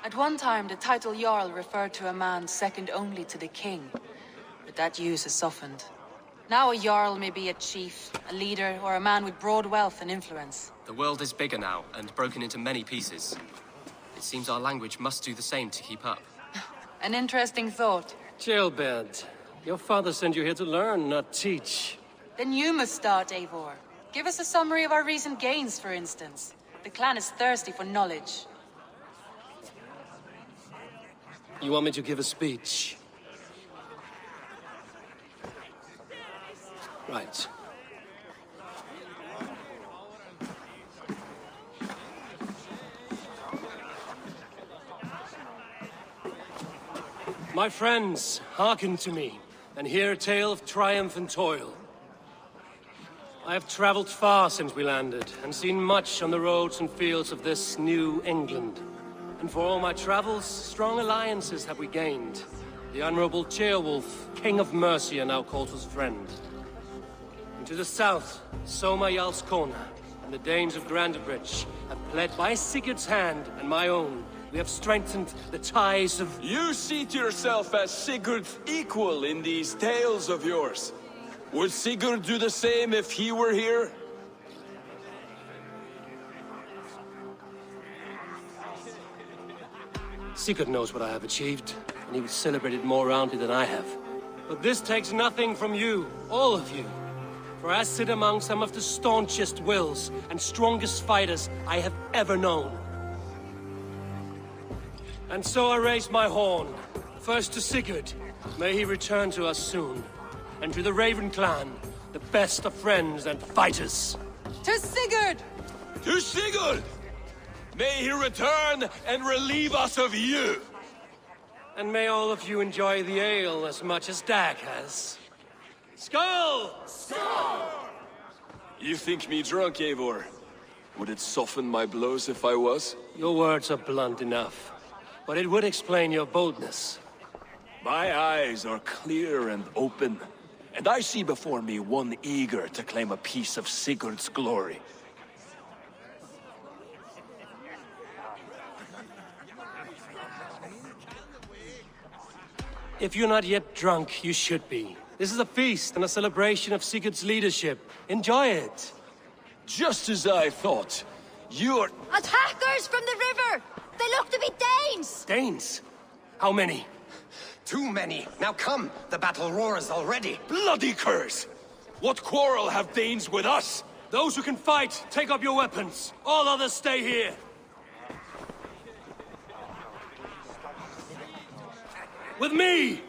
At one time, the title Jarl referred to a man second only to the king. But that use has softened. Now a Jarl may be a chief, a leader, or a man with broad wealth and influence. The world is bigger now, and broken into many pieces. It seems our language must do the same to keep up. An interesting thought. Chilbert, your father sent you here to learn, not teach. Then you must start, Eivor. Give us a summary of our recent gains, for instance. The clan is thirsty for knowledge. You want me to give a speech? Right. My friends, hearken to me, and hear a tale of triumph and toil. I have traveled far since we landed, and seen much on the roads and fields of this new England. And for all my travels, strong alliances have we gained. The Honorable Ceolwulf, King of Mercia, now calls us friend. And to the south, Soma Jarlskona, and the Danes of Grandebridge have pled by Sigurd's hand and my own. We have strengthened the ties of... You see to yourself as Sigurd's equal in these tales of yours. Would Sigurd do the same if he were here? Sigurd knows what I have achieved, and he would celebrate it more roundly than I have. But this takes nothing from you, all of you. For I sit among some of the staunchest wills and strongest fighters I have ever known. And so I raise my horn, first to Sigurd, may he return to us soon, and to the Raven clan, the best of friends and fighters. To Sigurd! To Sigurd! May he return and relieve us of you! And may all of you enjoy the ale as much as Dag has. Skull! Skull! You think me drunk, Eivor? Would it soften my blows if I was? Your words are blunt enough, but it would explain your boldness. My eyes are clear and open, and I see before me one eager to claim a piece of Sigurd's glory. If you're not yet drunk, you should be. This is a feast and a celebration of Sigurd's leadership. Enjoy it. Just as I thought. You're... Attackers from the river! They look to be Danes! Danes? How many? Too many. Now come, the battle roars already. Bloody curse! What quarrel have Danes with us? Those who can fight, take up your weapons. All others stay here. With me!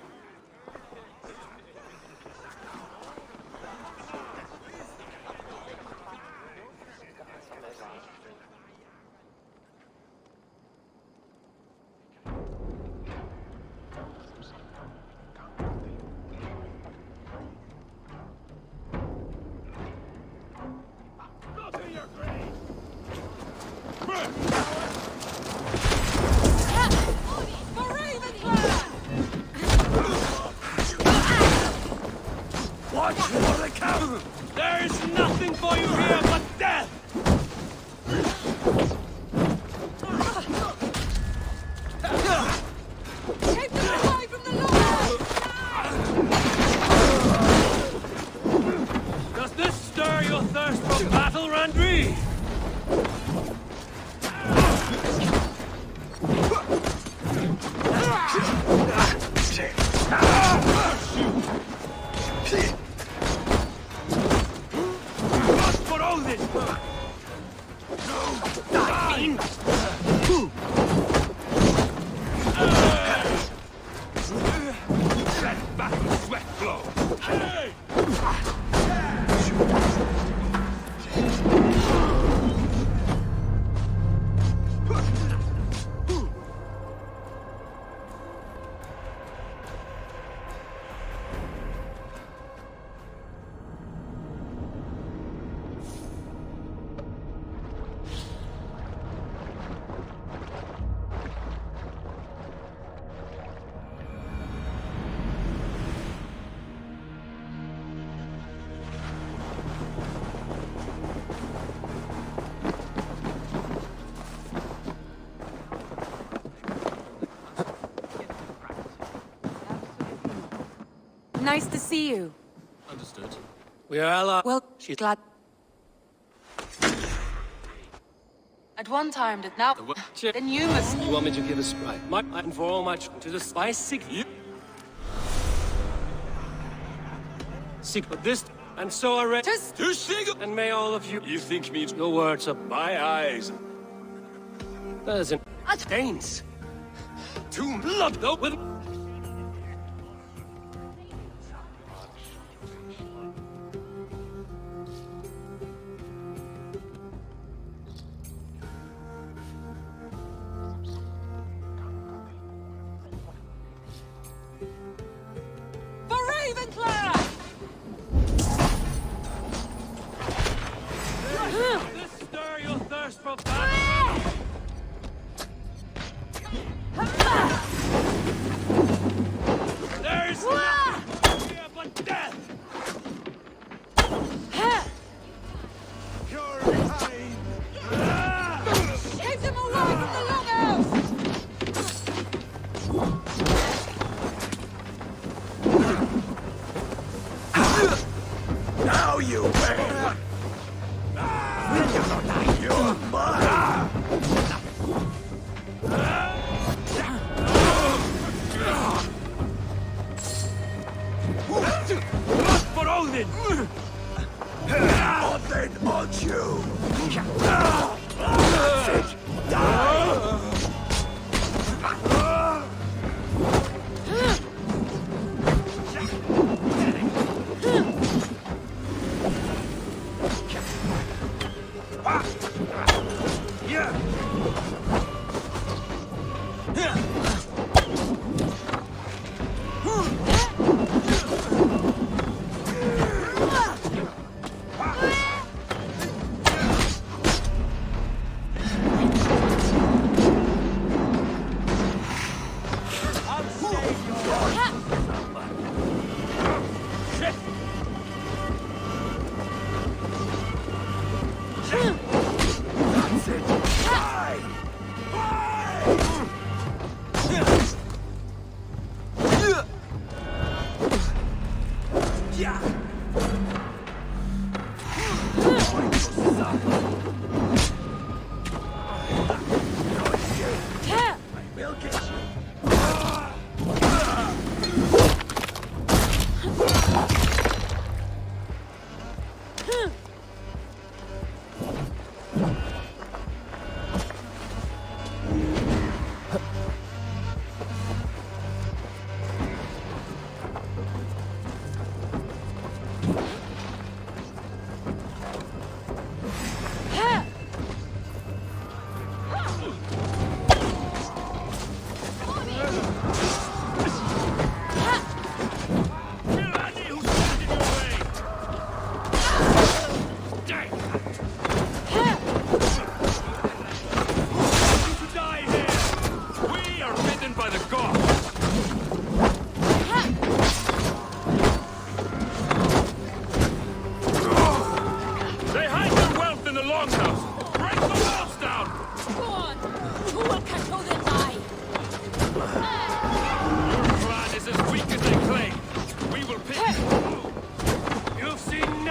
For the count! There's nothing for you here but death! Keep them away from the longhouse! Does this stir your thirst for battle, Randri? For Oldin! Send back the sweat flow! Hey! Nice to see you. Understood. We are allies. Well, she's glad. At one time, that now... Then you must... You want me to give a sprite? And for all my to the spicy... Seek but this, and so I read... And may all of you... You think me... Your words are... My eyes. There's an... Stains. To blood, though, with... This stir your thirst for battle! There's nothing here but death! You're kind! Keep them away from the longhouse! Now you pay! You're mine! Look for Oldin! Oldin on you! That's it! Die!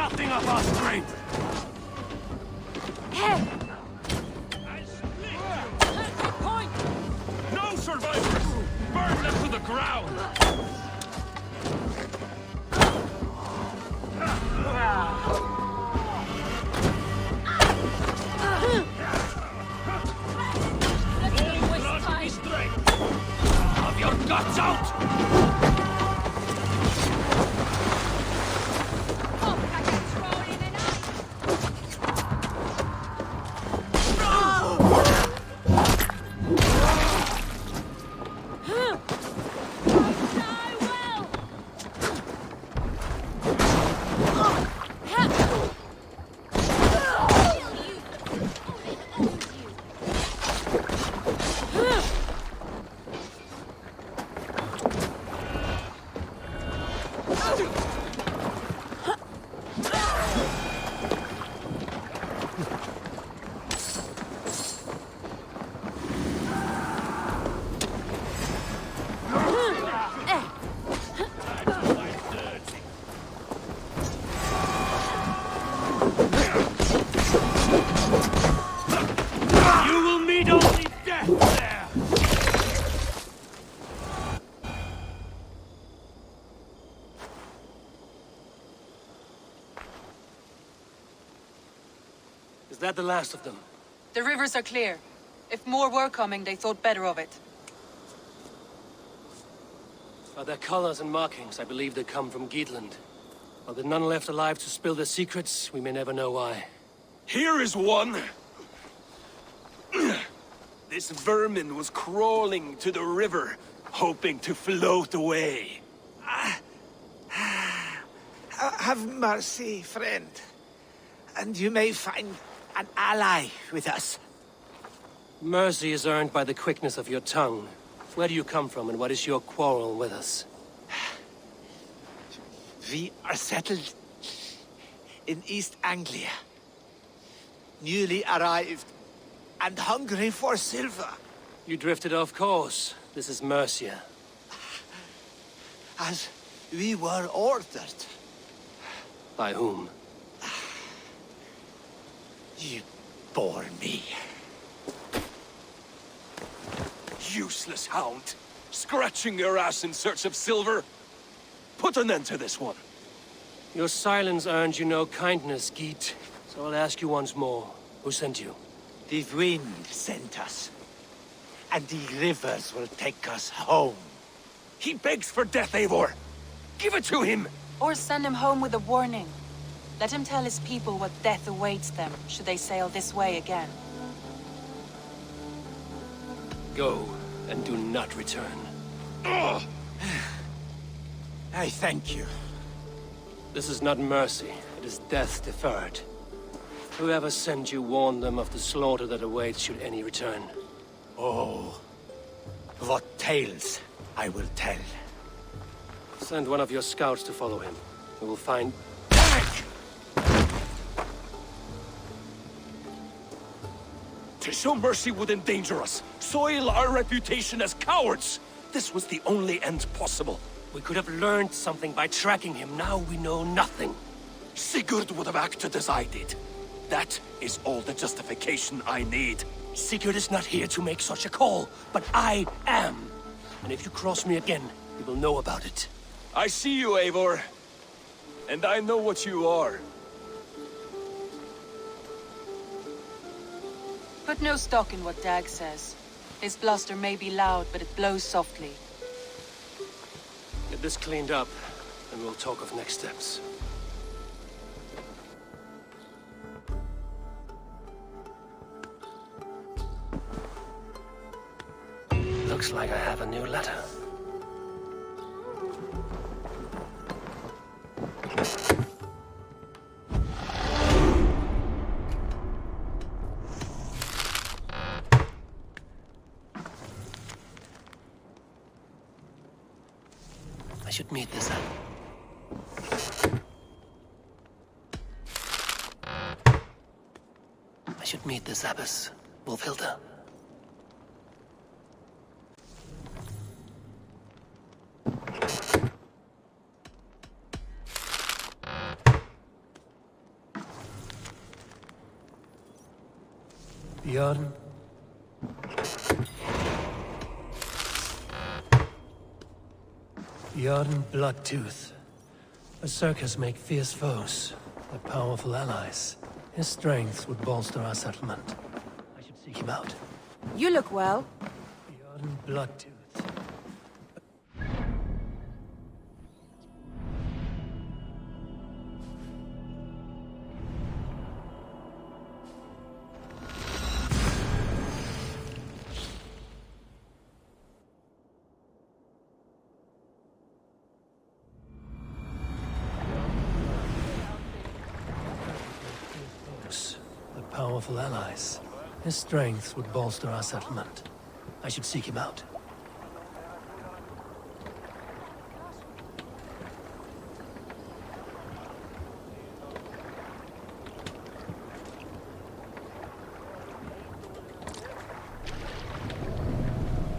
nothing of our strength! No survivors! Burn them to the ground! Have your guts out! Is that the last of them? The rivers are clear. If more were coming, they thought better of it. By their colors and markings, I believe they come from Geatland. While there are none left alive to spill their secrets, we may never know why. Here is one! This vermin was crawling to the river, hoping to float away. Have mercy, friend. And you may find an ally with us. Mercy is earned by the quickness of your tongue. Where do you come from, and what is your quarrel with us? We are settled in East Anglia. Newly arrived and hungry for silver. You drifted off course. This is Mercia. As we were ordered. By whom? You bore me. Useless hound! Scratching your ass in search of silver! Put an end to this one! Your silence earned you no kindness, Geet. So I'll ask you once more. Who sent you? The wind sent us. And the rivers will take us home. He begs for death, Eivor! Give it to him! Or send him home with a warning. Let him tell his people what death awaits them, should they sail this way again. Go, and do not return. I thank you. This is not mercy, it is death deferred. Whoever sent you warned them of the slaughter that awaits should any return. Oh, what tales I will tell. Send one of your scouts to follow him. We will find... To show mercy would endanger us, soil our reputation as cowards. This was the only end possible. We could have learned something by tracking him. Now we know nothing. Sigurd would have acted as I did. That is all the justification I need. Sigurd is not here to make such a call, but I am. And if you cross me again, you will know about it. I see you, Eivor. And I know what you are. Put no stock in what Dag says. His bluster may be loud, but it blows softly. Get this cleaned up, and we'll talk of next steps. Looks like I have a new letter. I should meet this up. I should meet this abbess, Wolfhilda. Bjorn? Bjorn Bloodtooth. Berserkers make fierce foes. They're powerful allies. His strength would bolster our settlement. I should seek him out. You look well. Bjorn Bloodtooth. Powerful allies. His strength would bolster our settlement. I should seek him out.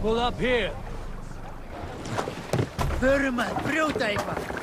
Pull up here. Burma, Brewtyper.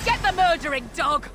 Get the murdering dog!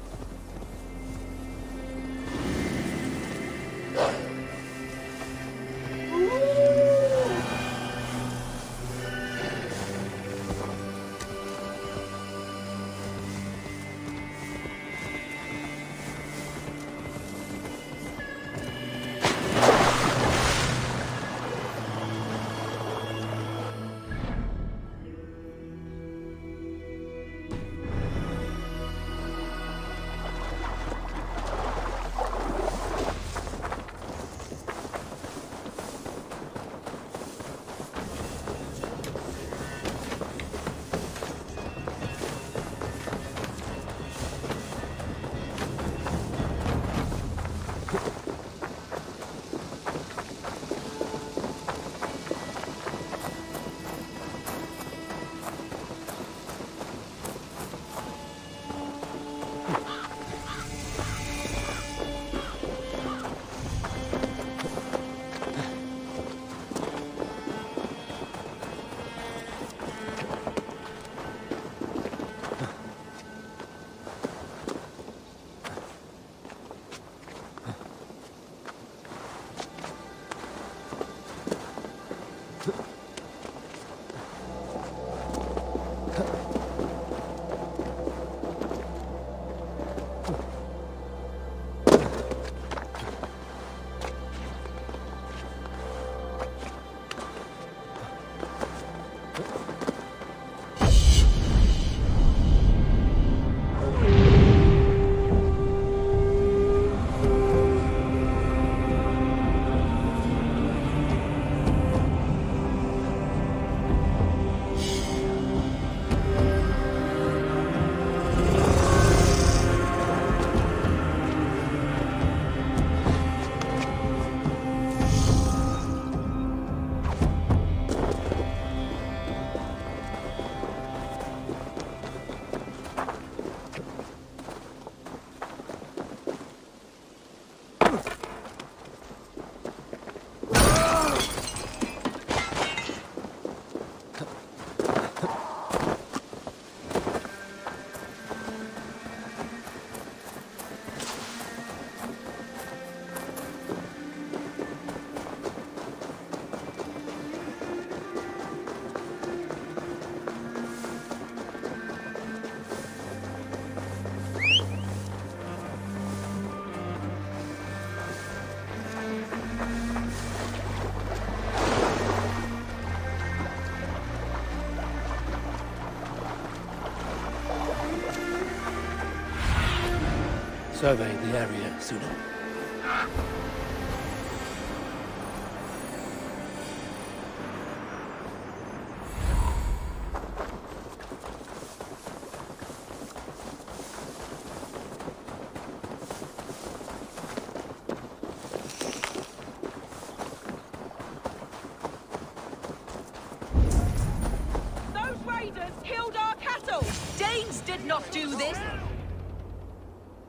survey the area sooner.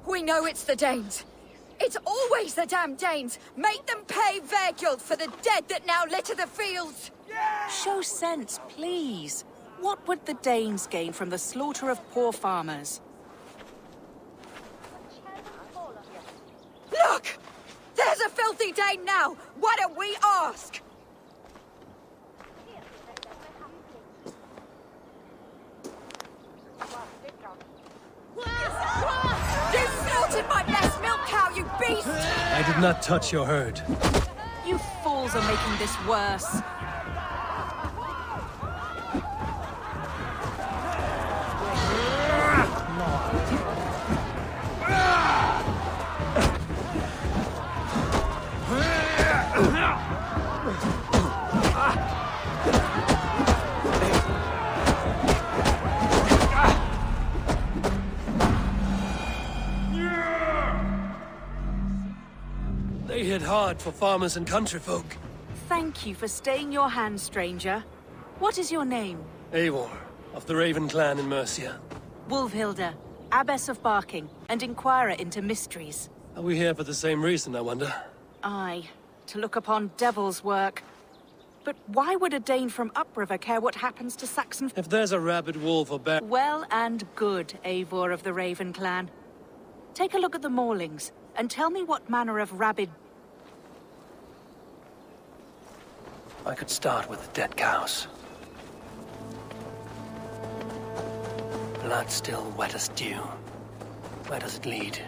We know it's the Danes. It's always the damn Danes. Make them pay their guilt for the dead that now litter the fields. Show sense, please. What would the Danes gain from the slaughter of poor farmers? Look! There's a filthy Dane now! Why don't we ask? You slaughtered my best milk cow, you beast! I did not touch your herd. You fools are making this worse. They hit hard for farmers and countryfolk. Thank you for staying your hand, stranger. What is your name? Eivor, of the Raven clan in Mercia. Wolfhilda, abbess of Barking, and inquirer into mysteries. Are we here for the same reason, I wonder? Aye, to look upon devil's work. But why would a Dane from upriver care what happens to Saxon? If there's a rabid wolf or bear... Well and good, Eivor of the Raven clan. Take a look at the maulings, and tell me what manner of rabid... I could start with the dead cows. Blood still wet as dew. Where does it lead?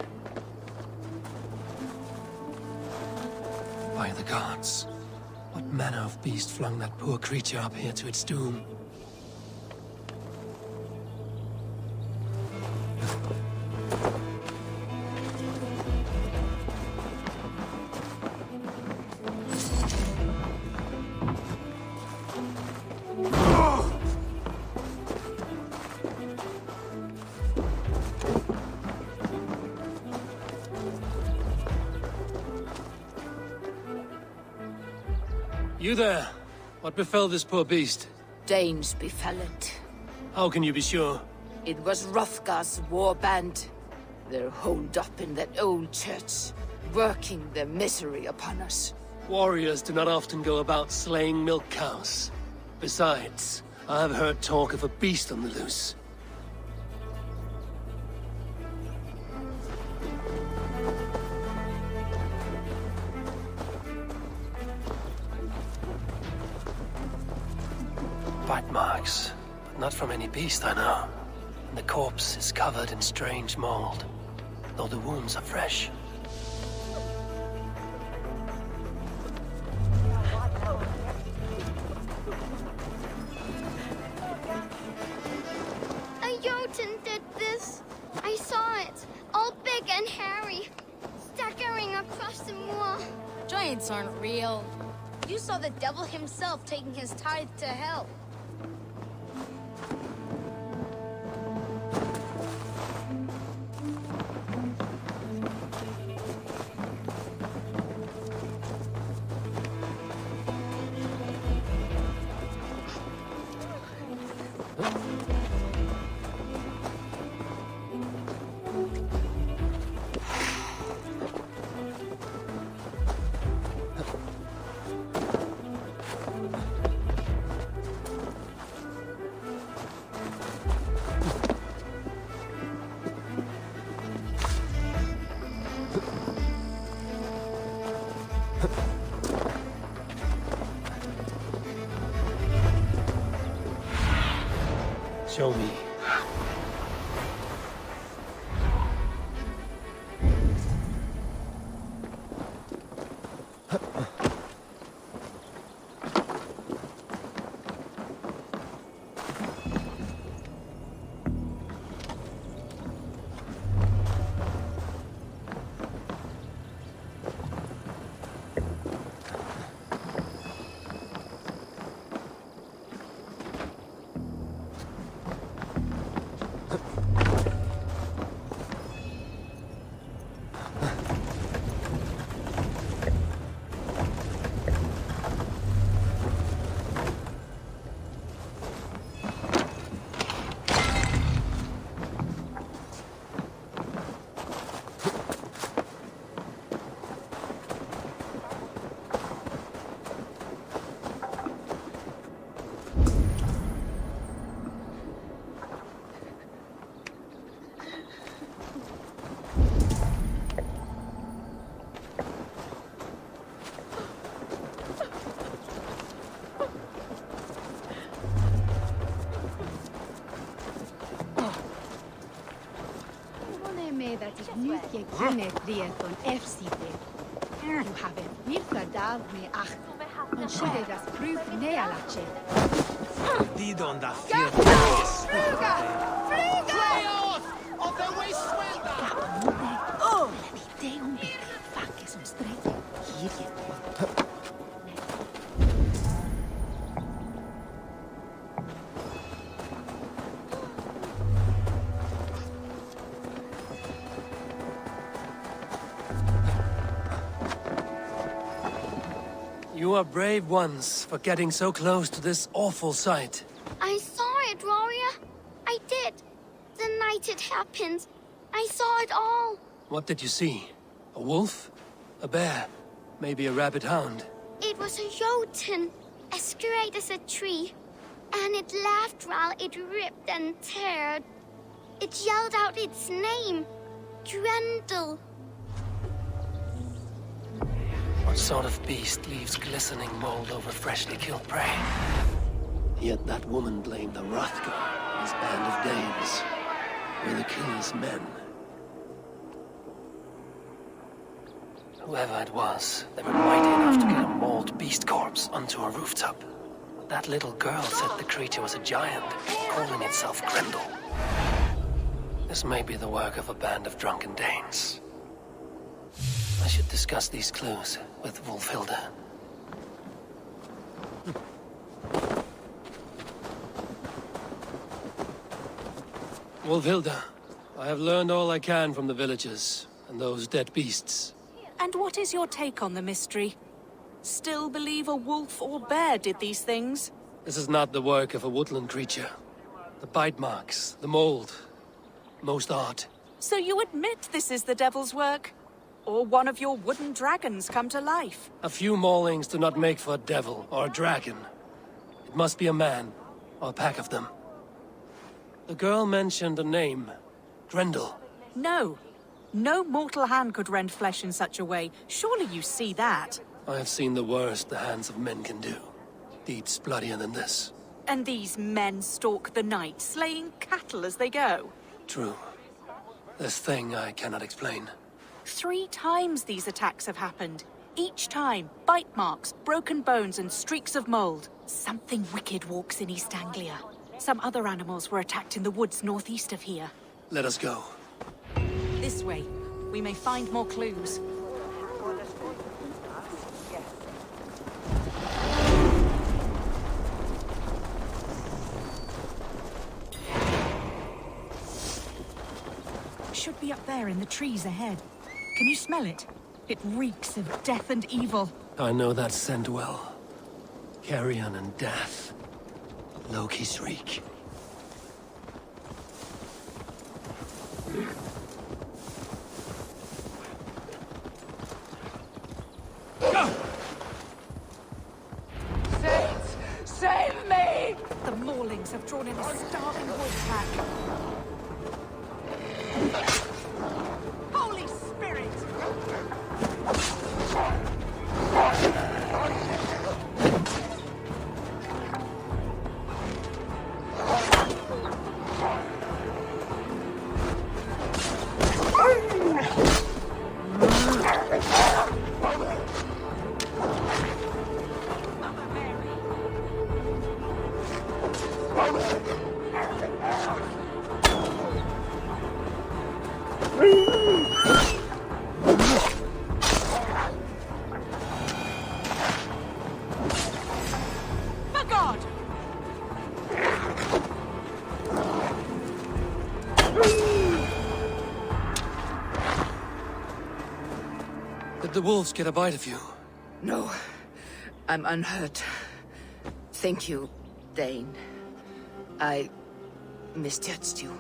By the gods. What manner of beast flung that poor creature up here to its doom? You there? What befell this poor beast? Danes befell it. How can you be sure? It was Hrothgar's war band. They're holed up in that old church, working their misery upon us. Warriors do not often go about slaying milk cows. Besides, I have heard talk of a beast on the loose. Bite marks, but not from any beast I know. And the corpse is covered in strange mold, though the wounds are fresh. A Jotun did this. I saw it, all big and hairy, staggering across the moor. Giants aren't real. You saw the devil himself taking his tithe to hell. Show me. Nu je kine drieton efsite. Du have virka dal me ach. Man skydde das proof nealache. Die don da Fluga! Flyos! Of the waste Oh, det är hon ber. Facke som sträcker. Hier. You are brave ones for getting so close to this awful sight. I saw it, warrior. I did. The night it happened. I saw it all. What did you see? A wolf? A bear? Maybe a rabid hound? It was a Jotun, as great as a tree. And it laughed while it ripped and teared. It yelled out its name. Grendel. What sort of beast leaves glistening mold over freshly killed prey? Yet that woman blamed the Hrothgar, his band of Danes. We're the king's men. Whoever it was, they were mighty enough to get a mauled beast corpse onto a rooftop. But that little girl said the creature was a giant, calling itself Grendel. This may be the work of a band of drunken Danes. I should discuss these clues with Wulfhilda. Wulfhilda, I have learned all I can from the villagers and those dead beasts. And what is your take on the mystery? Still believe a wolf or bear did these things? This is not the work of a woodland creature. The bite marks, the mold, most art. So you admit this is the devil's work? Or one of your wooden dragons come to life? A few maulings do not make for a devil or a dragon. It must be a man, or a pack of them. The girl mentioned a name. Grendel. No. No mortal hand could rend flesh in such a way. Surely you see that. I have seen the worst the hands of men can do. Deeds bloodier than this. And these men stalk the night, slaying cattle as they go. True. This thing I cannot explain. 3 times these attacks have happened. Each time, bite marks, broken bones, and streaks of mold. Something wicked walks in East Anglia. Some other animals were attacked in the woods northeast of here. Let us go. This way. We may find more clues. Should be up there in the trees ahead. Can you smell it? It reeks of death and evil. I know that scent well. Carrion and death. Loki's reek. Saints, save me! The maulings have drawn in a starving wolf pack. Holy Spirit! Did the wolves get a bite of you? No, I'm unhurt. Thank you, Dane. I misjudged you.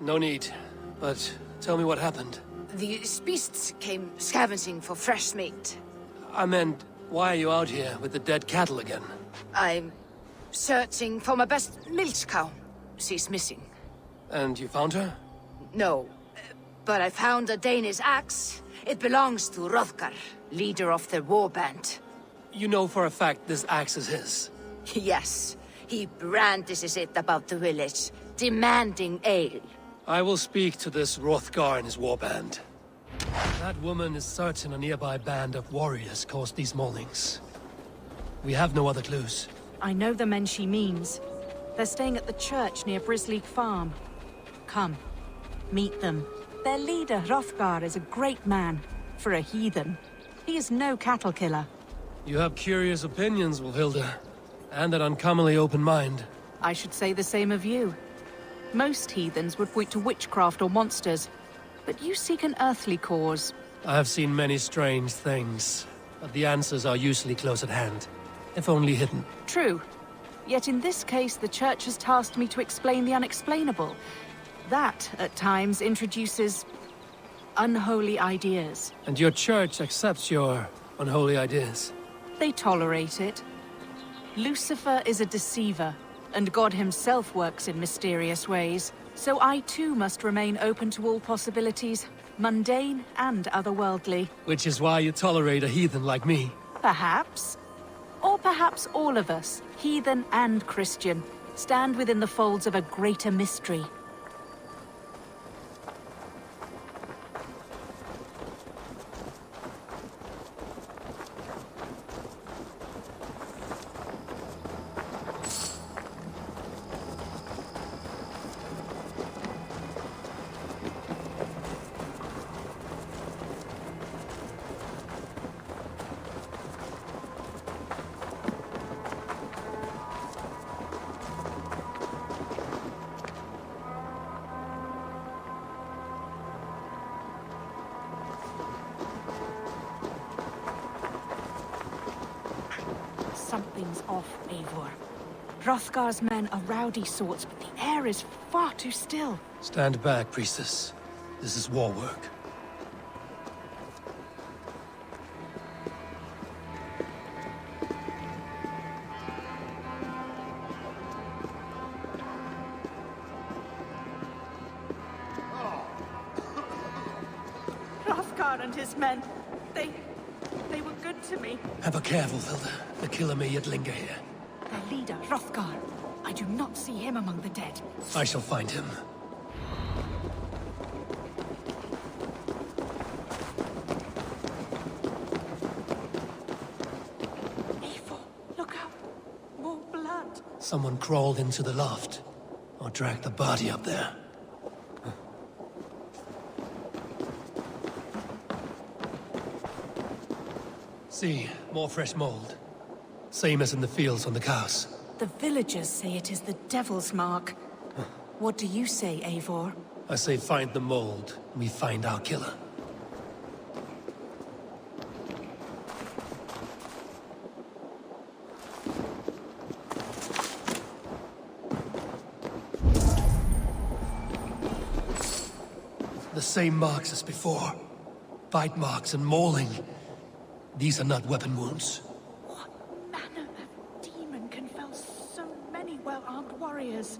No need, but tell me what happened. These beasts came scavenging for fresh meat. I meant, why are you out here with the dead cattle again? I'm searching for my best milch cow. She's missing. And you found her? No, but I found a Danish axe. It belongs to Hrothgar, leader of the war band. You know for a fact this axe is his? Yes, he brandishes it about the village, demanding ale. I will speak to this Hrothgar and his warband. That woman is certain a nearby band of warriors caused these maulings. We have no other clues. I know the men she means. They're staying at the church near Brisleek Farm. Come, meet them. Their leader, Hrothgar, is a great man. For a heathen. He is no cattle killer. You have curious opinions, Wolfhilda. And an uncommonly open mind. I should say the same of you. Most heathens would point to witchcraft or monsters, but you seek an earthly cause. I have seen many strange things, but the answers are usually close at hand, if only hidden. True. Yet in this case, the Church has tasked me to explain the unexplainable. That, at times, introduces unholy ideas. And your Church accepts your unholy ideas? They tolerate it. Lucifer is a deceiver, and God himself works in mysterious ways. So I too must remain open to all possibilities, mundane and otherworldly. Which is why you tolerate a heathen like me. Perhaps. Or perhaps all of us, heathen and Christian, stand within the folds of a greater mystery. Something's off, Eivor. Hrothgar's men are rowdy sorts, but the air is far too still. Stand back, priestess. This is war work. Hrothgar and his men, they were good to me. Have a careful, Hilda. The killer may yet linger here. Their leader, Hrothgar. I do not see him among the dead. I shall find him. Eivor, look out. More blood. Someone crawled into the loft. Or dragged the body up there. See, more fresh mold. Same as in the fields on the cows. The villagers say it is the devil's mark. What do you say, Eivor? I say find the mold, and we find our killer. The same marks as before. Bite marks and mauling. These are not weapon wounds. What manner of demon can fell so many well-armed warriors?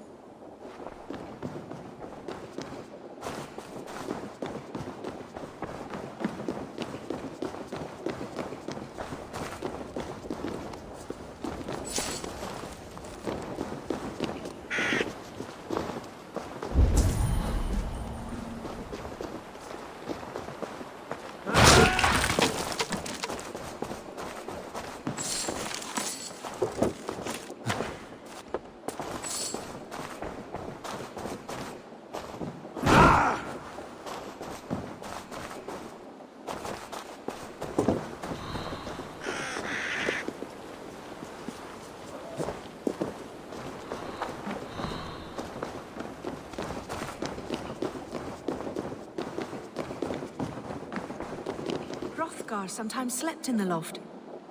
Hrothgar sometimes slept in the loft.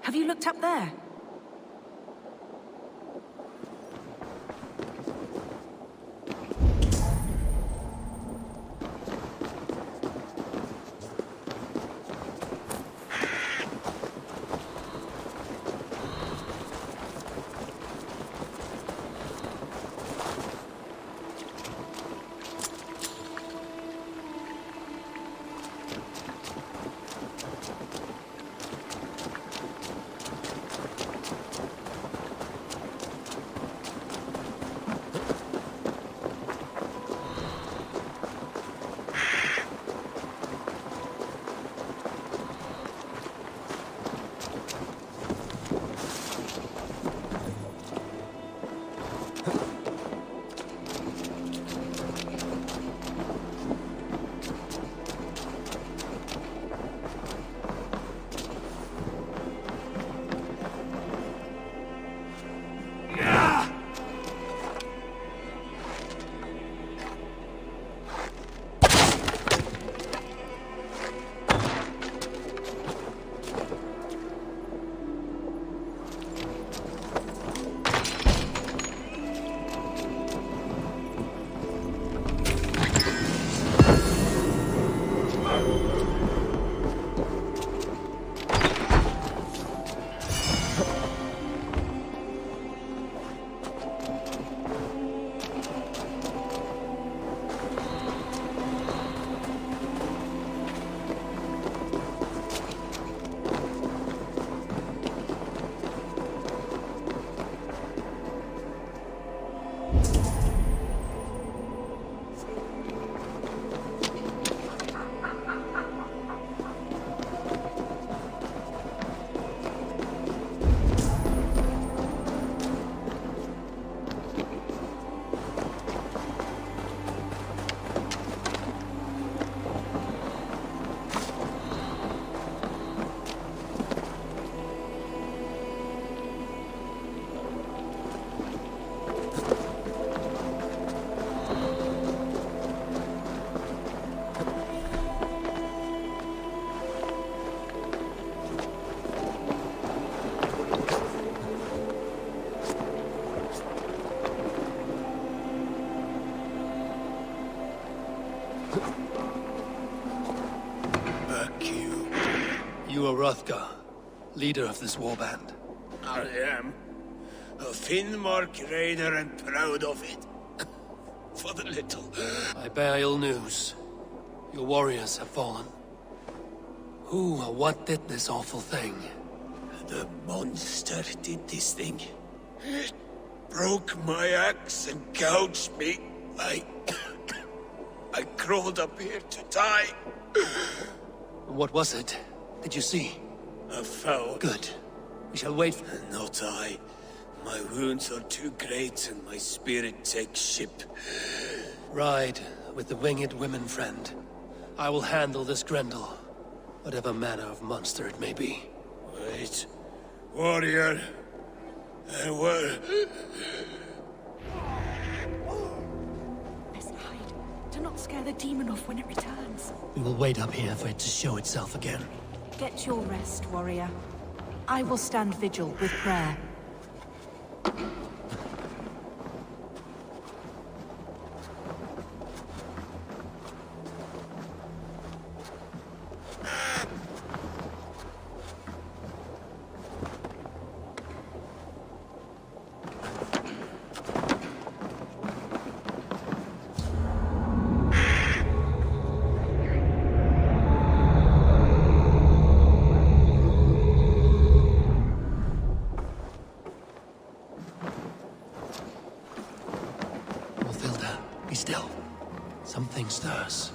Have you looked up there? Hrothgar, leader of this warband. I am. A Finnmark raider and proud of it. For the little. I bear ill news. Your warriors have fallen. Who or what did this awful thing? The monster did this thing. It broke my axe and gouged me. I crawled up here to die. What was it? Did you see? A foul. Good. We shall wait. Not I. My wounds are too great and my spirit takes ship. Ride with the winged women friend. I will handle this Grendel, whatever manner of monster it may be. Wait. Warrior. Let's hide. Do not scare the demon off when it returns. We will wait up here for it to show itself again. Get your rest, warrior. I will stand vigil with prayer. Be still. Something stirs.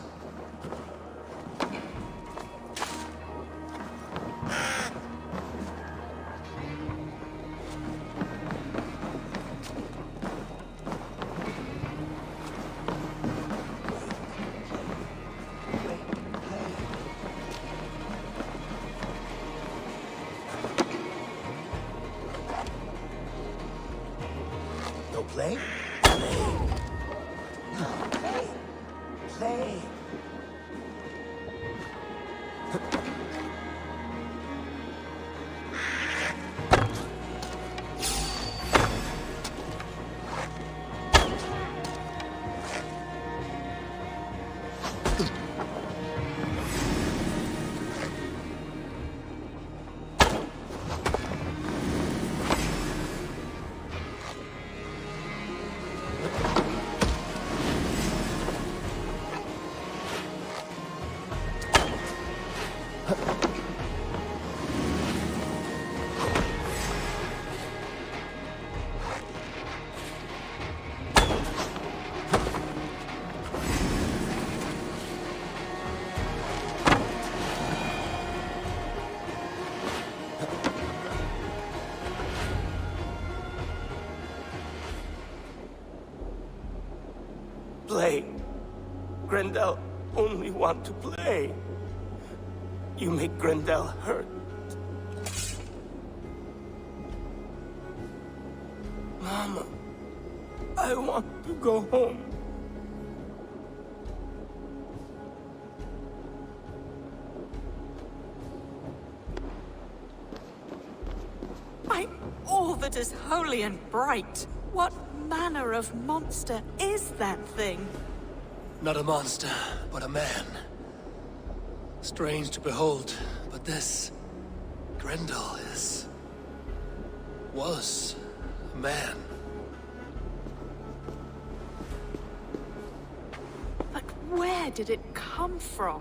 No play? Play. Play. Grendel only want to play. You make Grendel hurt. Mama, I want to go home. By all that is holy and bright, what manner of monster is that thing? Not a monster, but a man. Strange to behold, but this Grendel was a man. But where did it come from?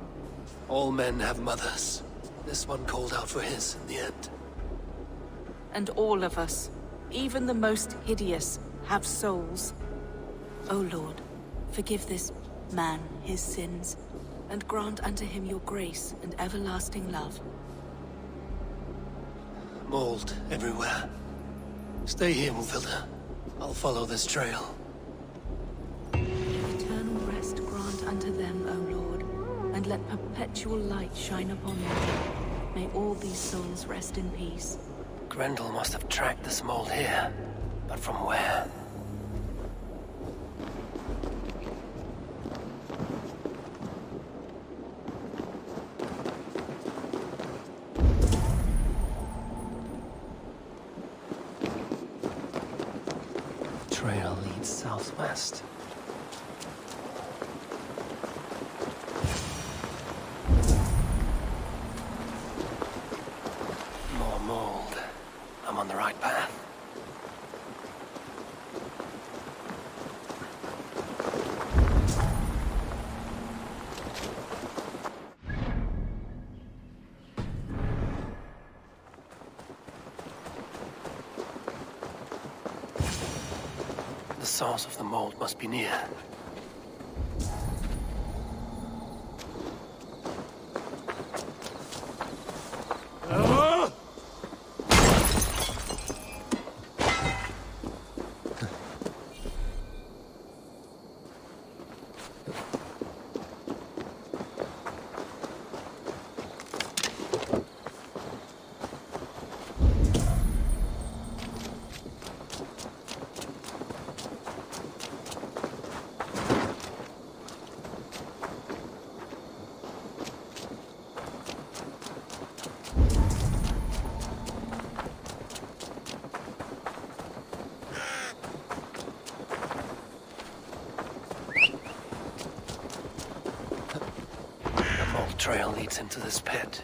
All men have mothers. This one called out for his in the end. And all of us, even the most hideous, have souls. O Lord, forgive this man his sins, and grant unto him your grace and everlasting love. Mold everywhere. Stay here, Wolfilda. I'll follow this trail. Eternal rest grant unto them, O Lord, and let perpetual light shine upon them. May all these souls rest in peace. Grendel must have tracked this mold here, but from where? Trail leads southwest. source of the mold must be near. Trail leads into this pit.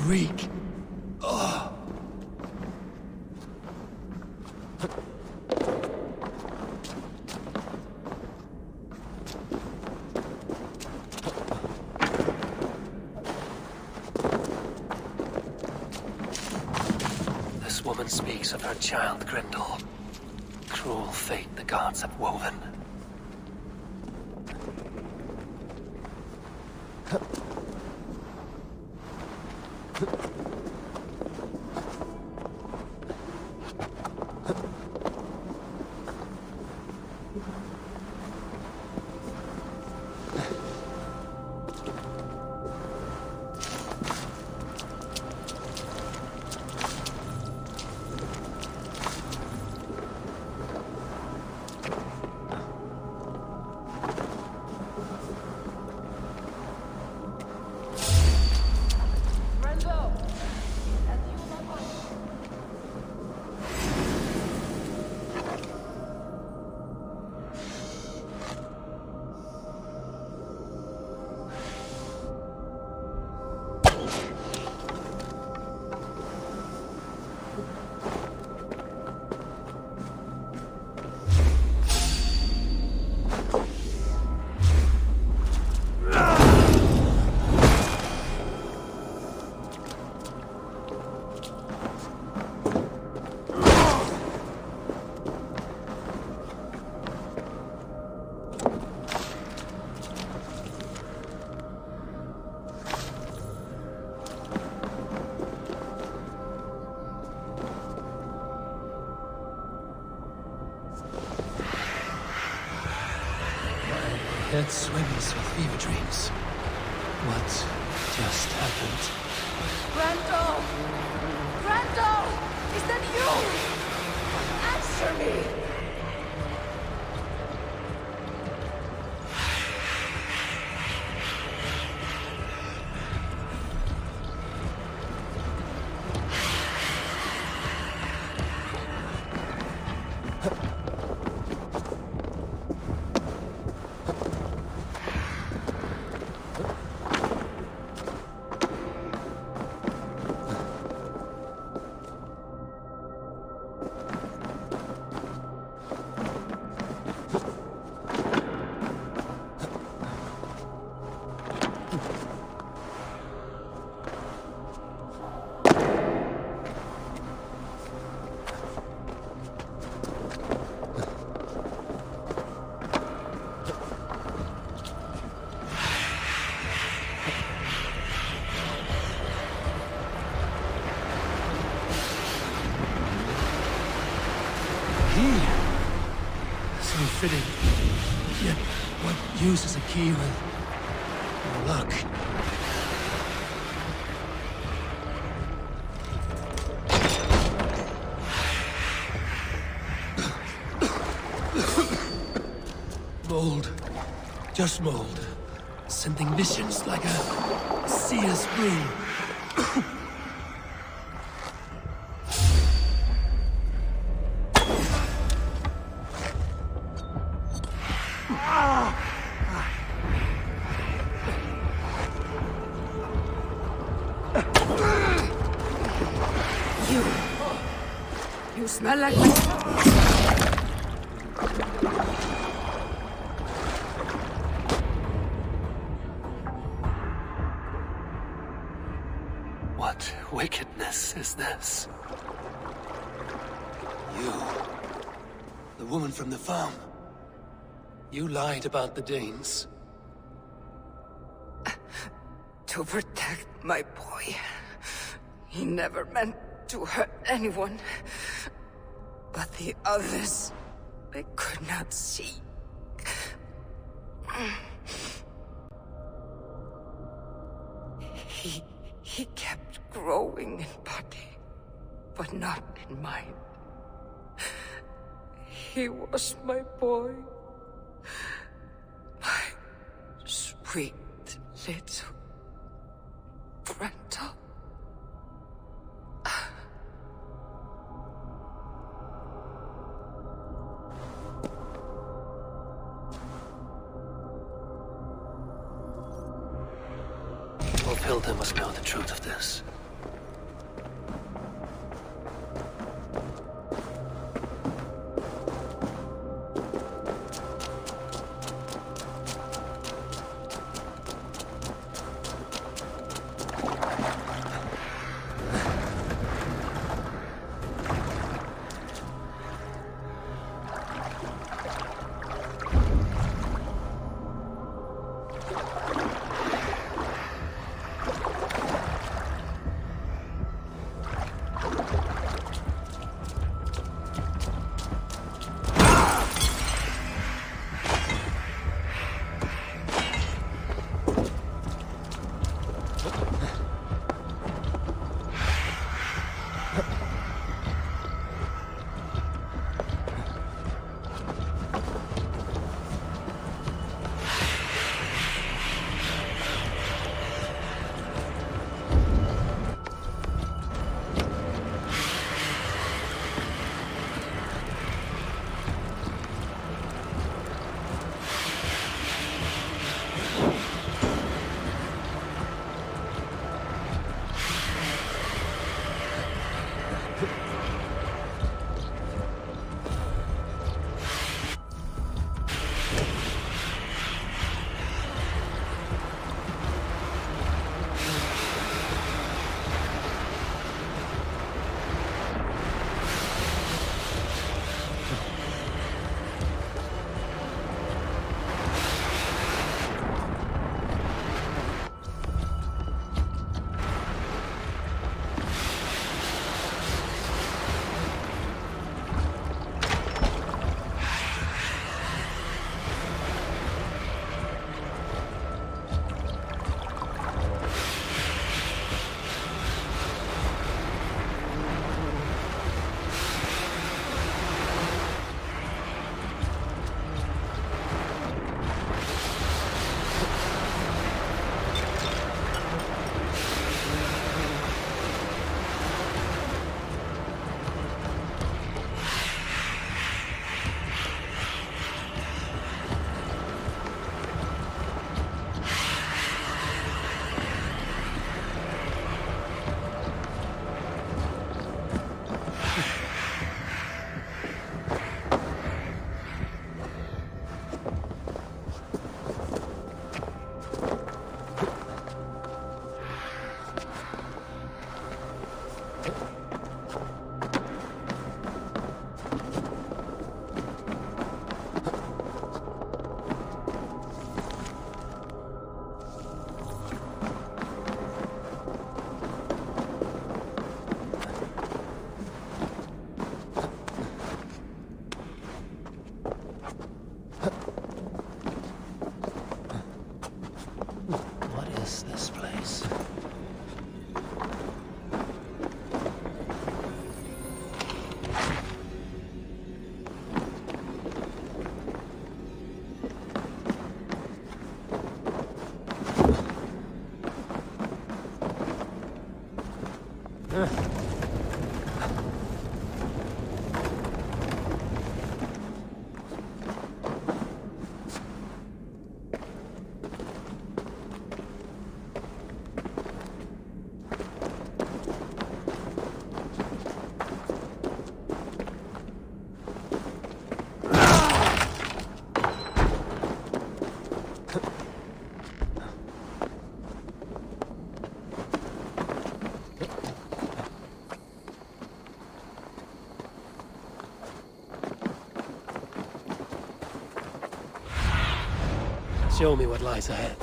Reek. Oh. This woman speaks of her child Grendel. Cruel fate the gods have woven. Head swims with fever dreams. What just happened? Grendel! Grendel! Is that you? Answer me! Fitting. Yet, what use is a key with no luck? Mold. Just mold. Sending visions like a seer's brew. You smell like What wickedness is this? You, the woman from the farm. You lied about the Danes. to protect my boy. He never meant to hurt anyone. But the others, they could not see. He kept growing in body, but not in mind. He was my boy. My sweet little Brenda. Hilda must know the truth of this. Show me what lies ahead.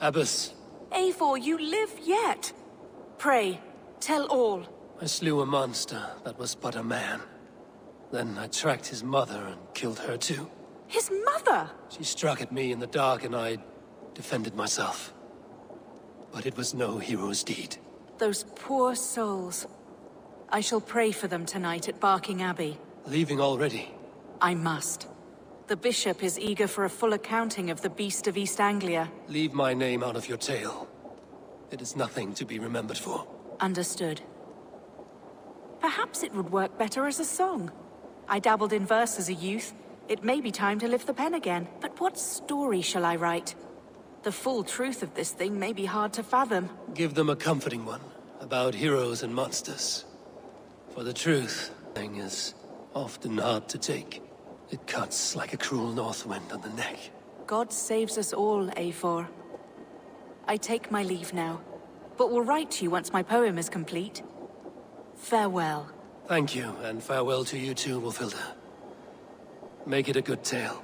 Abbess, Eivor, you live yet. Pray, tell all. I slew a monster that was but a man. Then I tracked his mother and killed her too. His mother? She struck at me in the dark and I defended myself. But it was no hero's deed. Those poor souls. I shall pray for them tonight at Barking Abbey. Leaving already? I must. The bishop is eager for a full accounting of the Beast of East Anglia. Leave my name out of your tale. It is nothing to be remembered for. Understood. Perhaps it would work better as a song. I dabbled in verse as a youth. It may be time to lift the pen again. But what story shall I write? The full truth of this thing may be hard to fathom. Give them a comforting one, about heroes and monsters. For the truth thing is often hard to take. It cuts like a cruel north wind on the neck. God saves us all, Eivor. I take my leave now, but will write to you once my poem is complete. Farewell. Thank you, and farewell to you too, Wolfilda. Make it a good tale.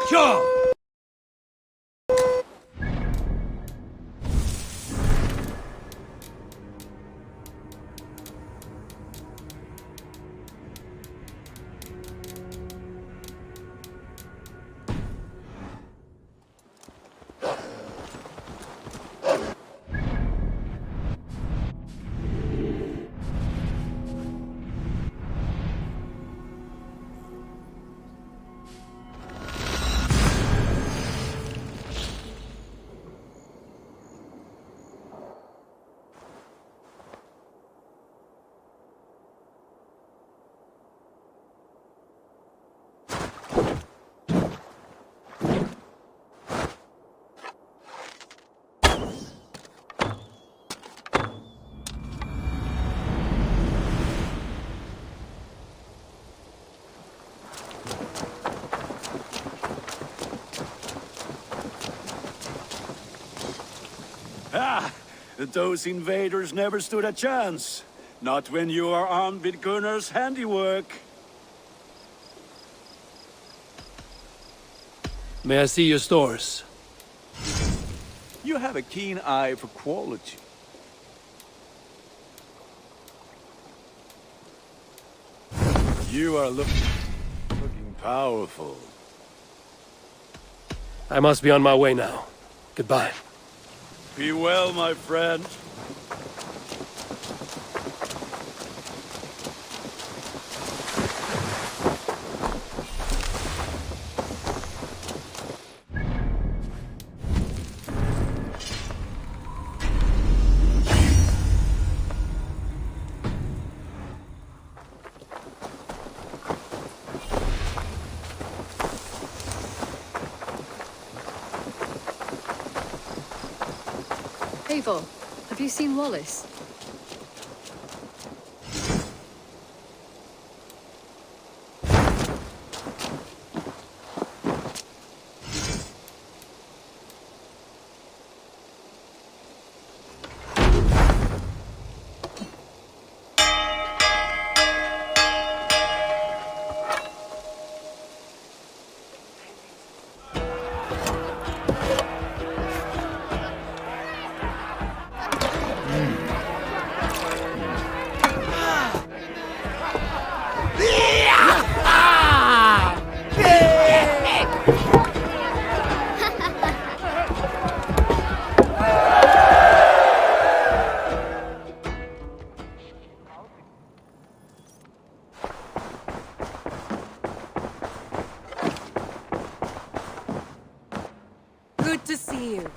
Sure. Ah, those invaders never stood a chance. Not when you are armed with Gunnar's handiwork. May I see your stores? You have a keen eye for quality. You are looking powerful. I must be on my way now. Goodbye. Be well, my friend. Eivor, have you seen Wallace? Good to see you.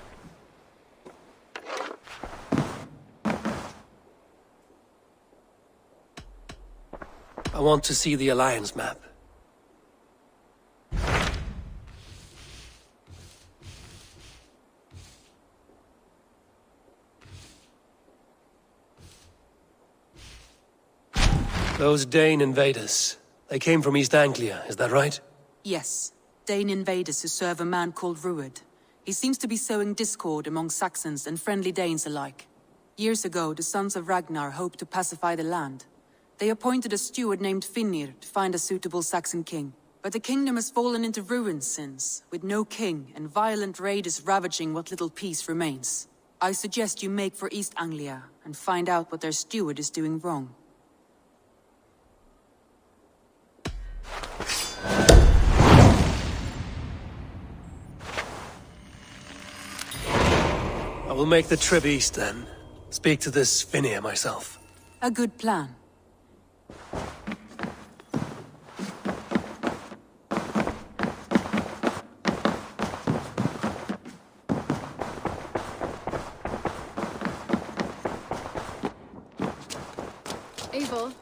I want to see the Alliance map. Those Dane invaders, they came from East Anglia, is that right? Yes, Dane invaders who serve a man called Rued. He seems to be sowing discord among Saxons and friendly Danes alike. Years ago, the sons of Ragnar hoped to pacify the land. They appointed a steward named Finnir to find a suitable Saxon king. But the kingdom has fallen into ruins since, with no king and violent raiders ravaging what little peace remains. I suggest you make for East Anglia and find out what their steward is doing wrong. I will make the trip east then. Speak to this Finnir myself. A good plan. Eivor?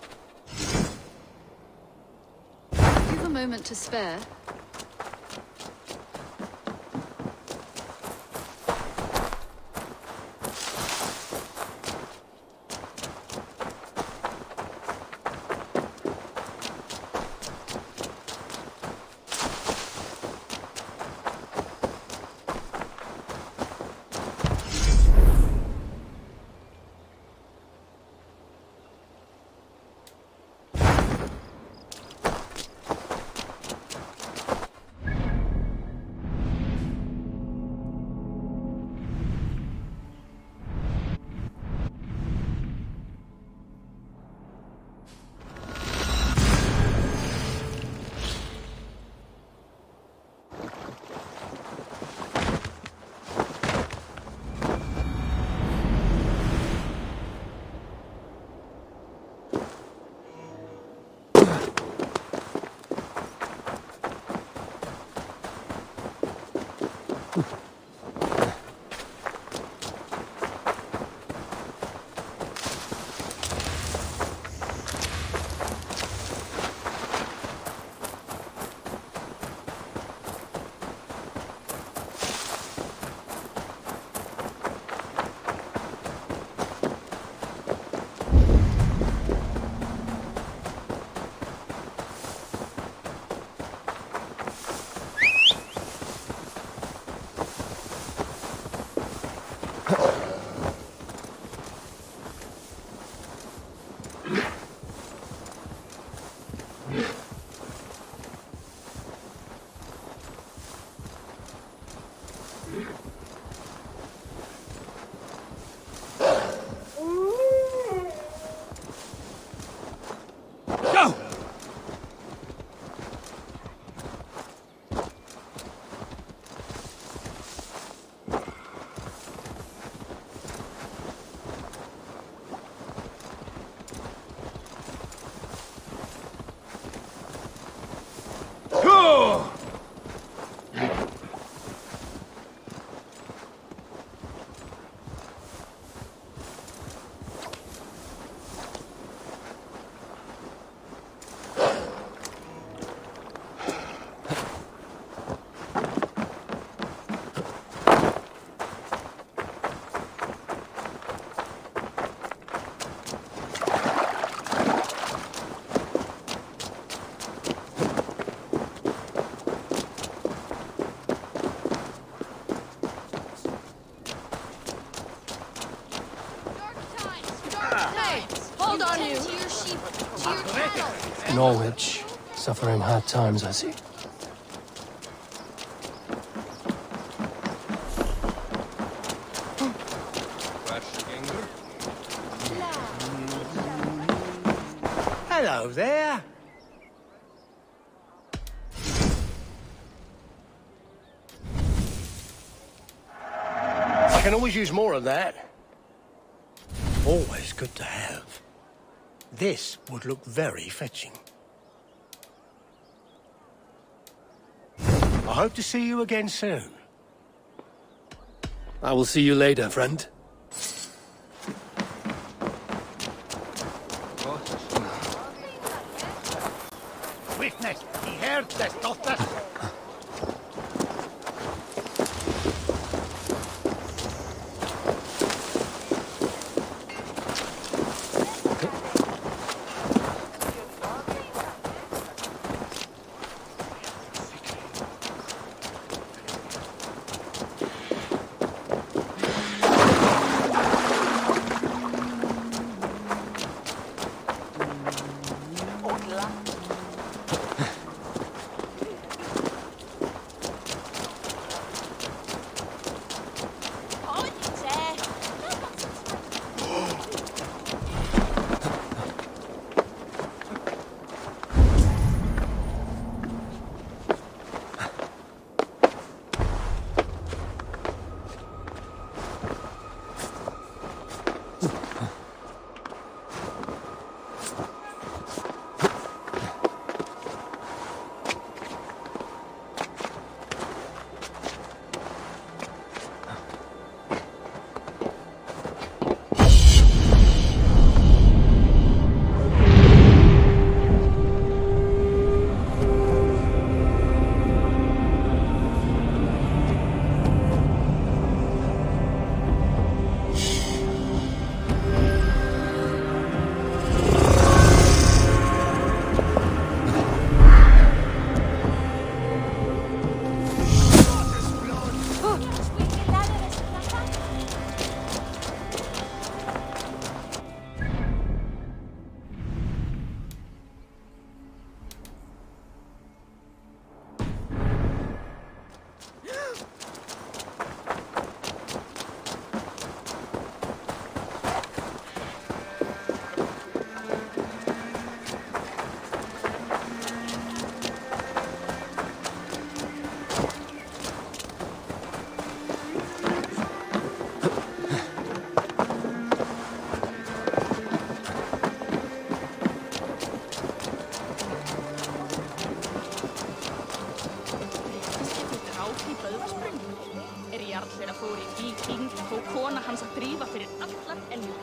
You have a moment to spare? Hold on, you. To your sheep, to your cattle. Norwich, suffering hard times, I see. Hello there. I can always use more of that. Always good to have. This would look very fetching. I hope to see you again soon. I will see you later, friend. Witness, he heard this, doctor. fór í Viking, tók kona hans að drífa fyrir allar eljur.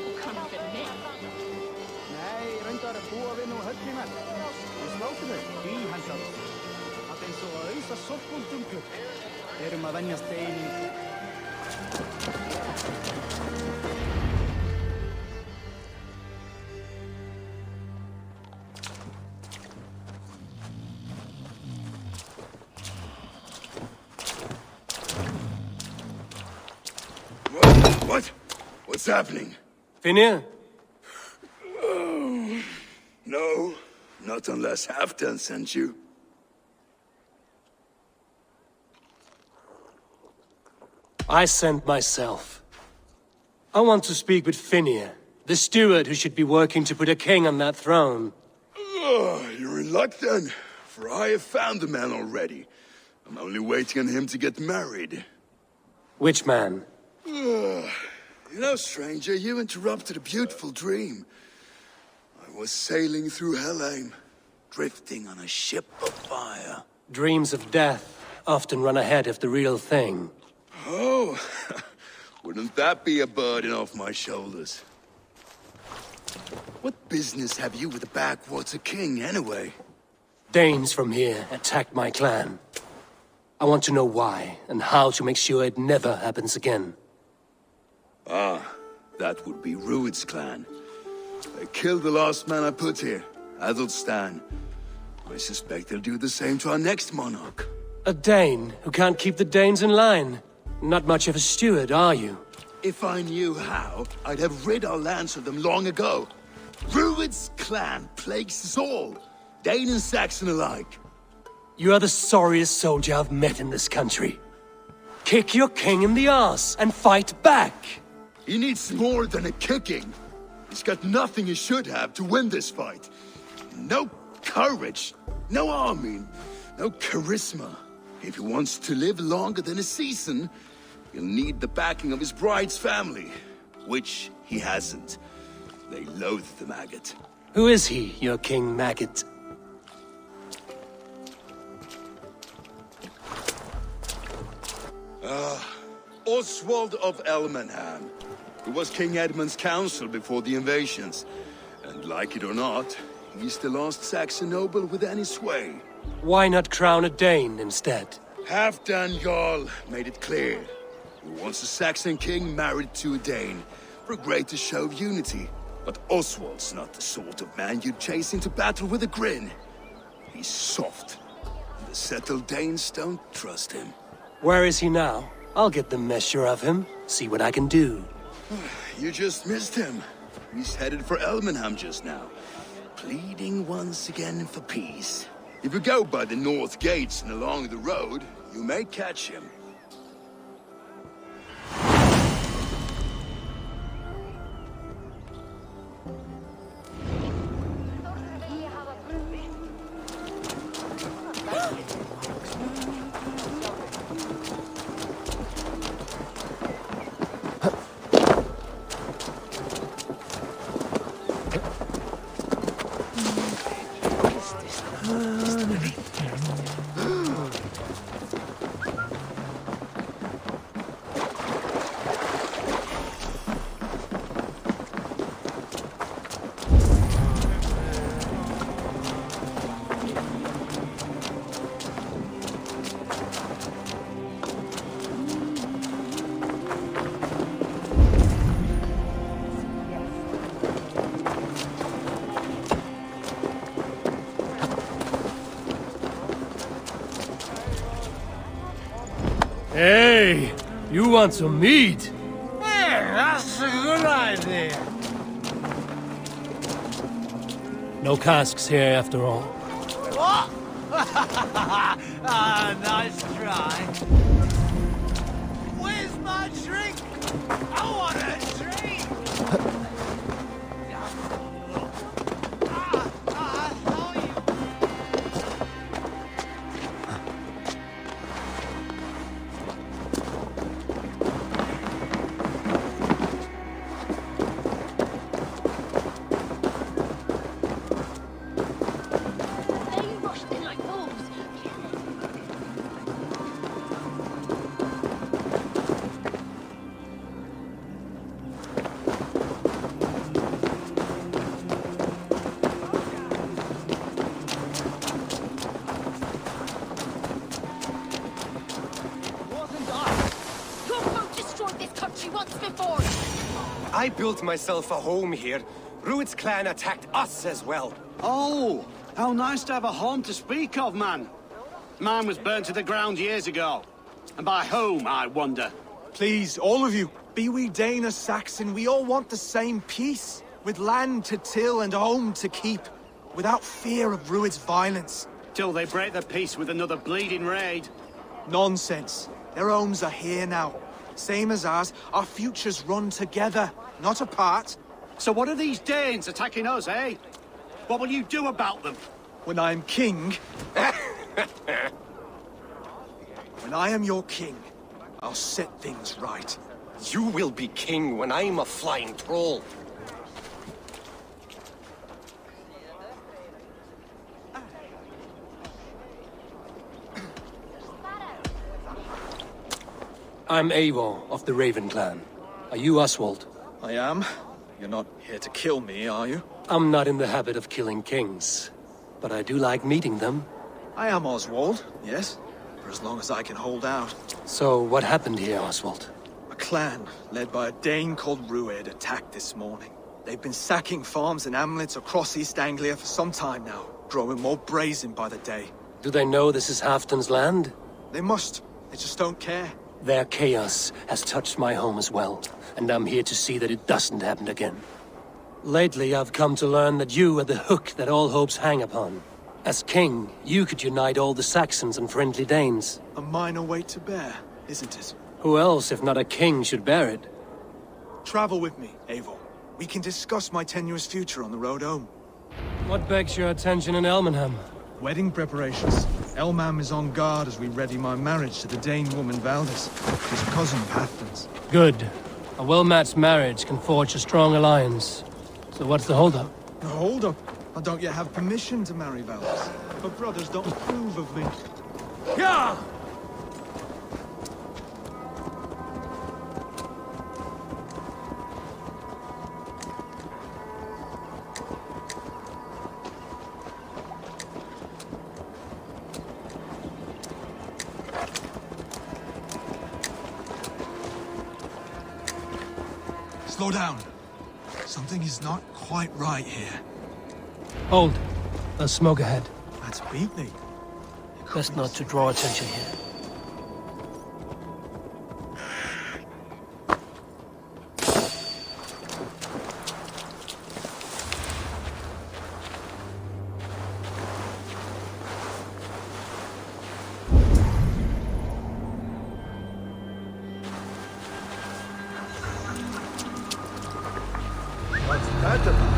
Og kann fyrir mig. Nei, reyndar að búa við nú höllina. Við slátum þau, bíhænsar. Það eins og að auðsa sokkúldungur. Erum að venjast eining. What? What's happening? Finir? Oh, no, not unless Halfdan sent you. I sent myself. I want to speak with Finir, the steward who should be working to put a king on that throne. You're in luck then, for I have found the man already. I'm only waiting on him to get married. Which man? You know, stranger, you interrupted a beautiful dream. I was sailing through Helheim, drifting on a ship of fire. Dreams of death often run ahead of the real thing. Oh, wouldn't that be a burden off my shoulders? What business have you with the backwater king, anyway? Danes from here attacked my clan. I want to know why, and how to make sure it never happens again. Ah, that would be Rued's clan. They killed the last man I put here, Adelstan. I suspect they'll do the same to our next monarch. A Dane who can't keep the Danes in line. Not much of a steward, are you? If I knew how, I'd have rid our lands of them long ago. Rued's clan plagues us all, Dane and Saxon alike. You are the sorriest soldier I've met in this country. Kick your king in the arse and fight back! He needs more than a kicking. He's got nothing he should have to win this fight. No courage, no army, no charisma. If he wants to live longer than a season, he'll need the backing of his bride's family, which he hasn't. They loathe the maggot. Who is he, your king maggot? Oswald of Elmenham. He was King Edmund's counsel before the invasions. And like it or not, he's the last Saxon noble with any sway. Why not crown a Dane instead? Halfdan Jarl made it clear. He wants a Saxon king married to a Dane, for a greater show of unity. But Oswald's not the sort of man you'd chase into battle with a grin. He's soft. The settled Danes don't trust him. Where is he now? I'll get the measure of him, see what I can do. You just missed him. He's headed for Elmenham just now, pleading once again for peace. If you go by the north gates and along the road, you may catch him. Hey, you want some meat? Yeah, that's a good idea. No casks here after all. What? Ah, nice try. Where's my drink? I want a drink. I built myself a home here. Rued's clan attacked us as well. Oh, how nice to have a home to speak of, man. Mine was burnt to the ground years ago. And by whom, I wonder? Please, all of you, be we Dane or Saxon, we all want the same peace. With land to till and home to keep. Without fear of Rued's violence. Till they break the peace with another bleeding raid. Nonsense. Their homes are here now. Same as ours, our futures run together, not apart. So what are these Danes attacking us, eh? What will you do about them? When I am king... When I am your king, I'll set things right. You will be king when I'm a flying troll. I'm Eivor of the Raven clan. Are you Oswald? I am. You're not here to kill me, are you? I'm not in the habit of killing kings, but I do like meeting them. I am Oswald, yes. For as long as I can hold out. So, what happened here, Oswald? A clan, led by a Dane called Rued, attacked this morning. They've been sacking farms and hamlets across East Anglia for some time now, growing more brazen by the day. Do they know this is Halfdan's land? They must. They just don't care. Their chaos has touched my home as well, and I'm here to see that it doesn't happen again. Lately, I've come to learn that you are the hook that all hopes hang upon. As king, you could unite all the Saxons and friendly Danes. A minor weight to bear, isn't it? Who else, if not a king, should bear it? Travel with me, Eivor. We can discuss my tenuous future on the road home. What begs your attention in Elmenham? Wedding preparations. Elmam is on guard as we ready my marriage to the Dane woman Valdis. She's a cousin of Halfdan's. Good. A well-matched marriage can forge a strong alliance. So what's the holdup? The holdup? I don't yet have permission to marry Valdis. Her brothers don't approve of me. Yeah! Slow down. Something is not quite right here. Hold. There's smoke ahead. That's Beatley. Best not to draw attention here. What's that about?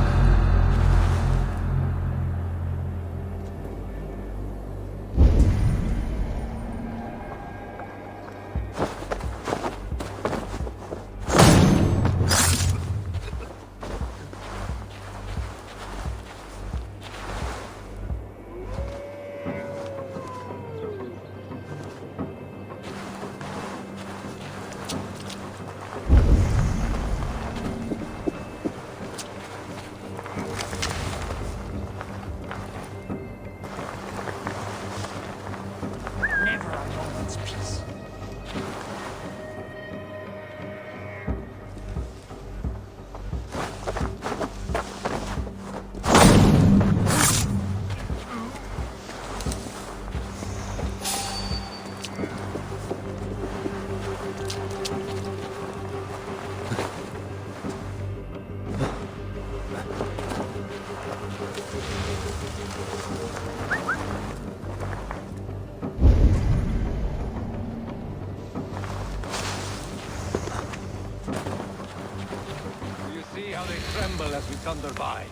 As we thunder by.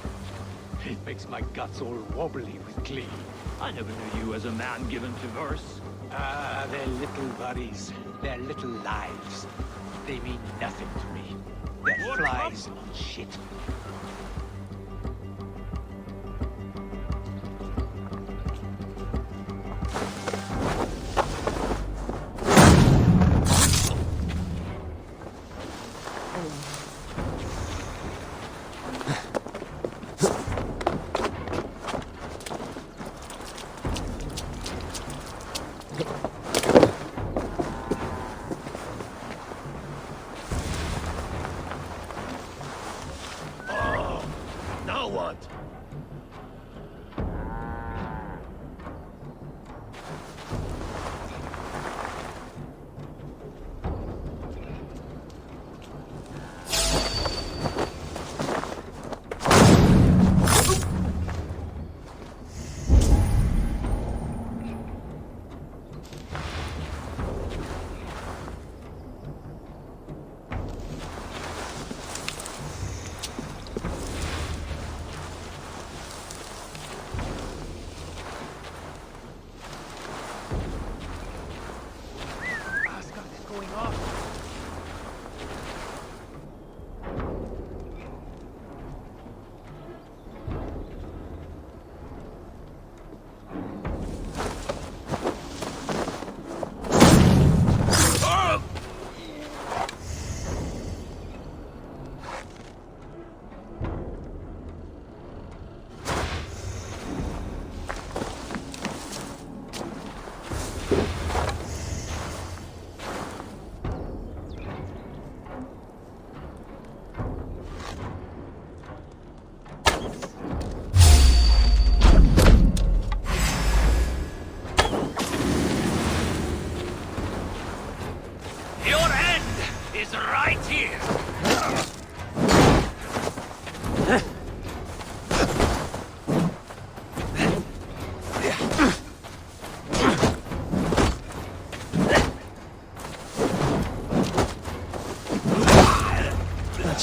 It makes my guts all wobbly with glee. I never knew you as a man given to verse. Ah, they're little worries. They're little lives. They mean nothing to me. They're flies on shit.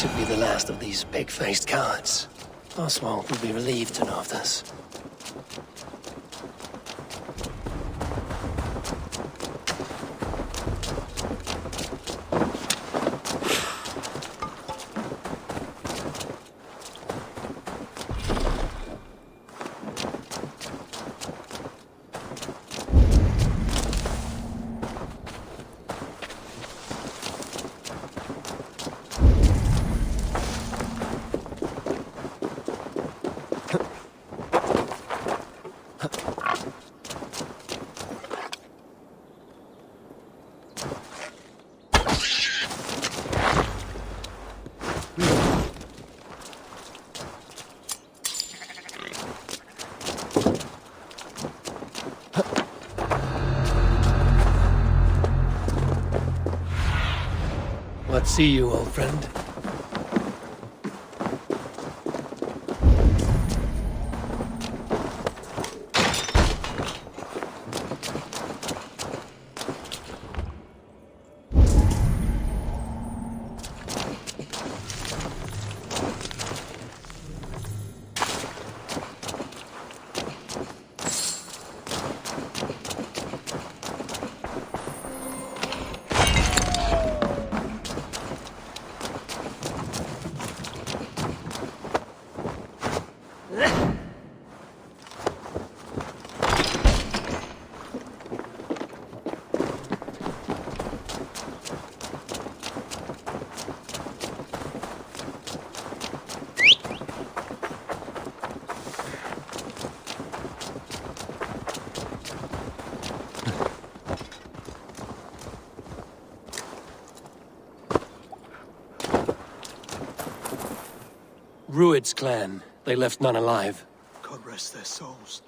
should be the last of these pig-faced cowards. Oswald will be relieved to know of this. What see you, old friend? Rued's clan. They left none alive. God rest their souls.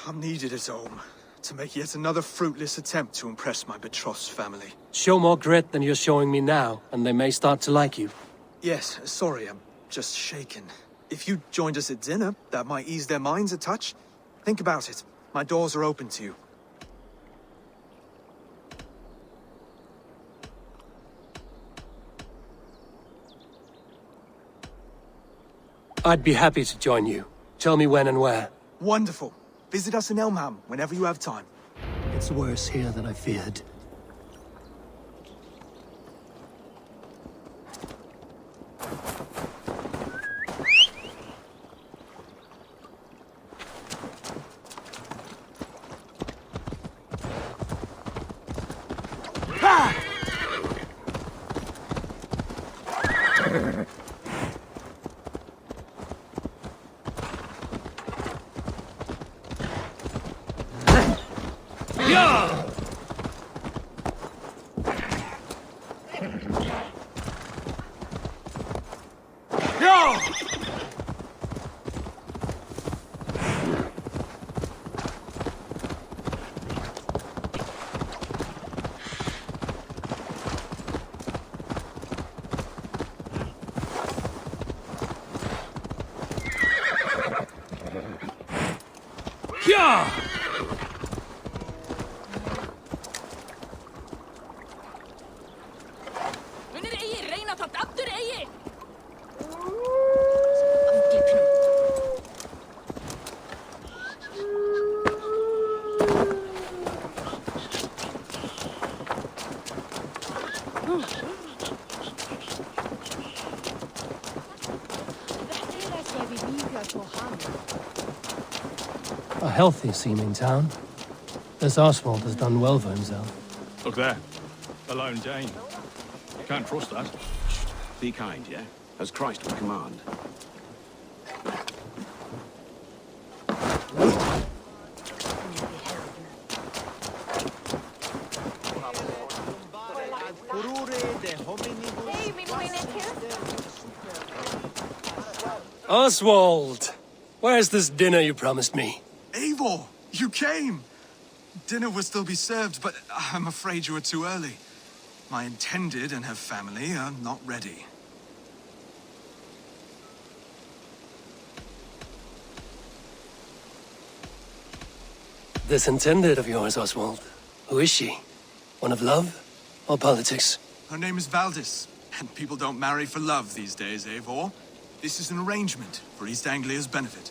I'm needed at home to make yet another fruitless attempt to impress my betrothed's family. Show more grit than you're showing me now, and they may start to like you. Yes, sorry, I'm just shaken. If you joined us at dinner, that might ease their minds a touch. Think about it. My doors are open to you. I'd be happy to join you. Tell me when and where. Wonderful. Visit us in Elmham whenever you have time. It's worse here than I feared. A healthy-seeming town. This Oswald has done well for himself. Look there. A lone Dane. Can't trust that. Be kind, yeah? As Christ would command. Oswald! Where's this dinner you promised me? Eivor, you came! Dinner will still be served, but I'm afraid you are too early. My intended and her family are not ready. This intended of yours, Oswald. Who is she? One of love or politics? Her name is Valdis, And people don't marry for love these days, Eivor. This is an arrangement for East Anglia's benefit.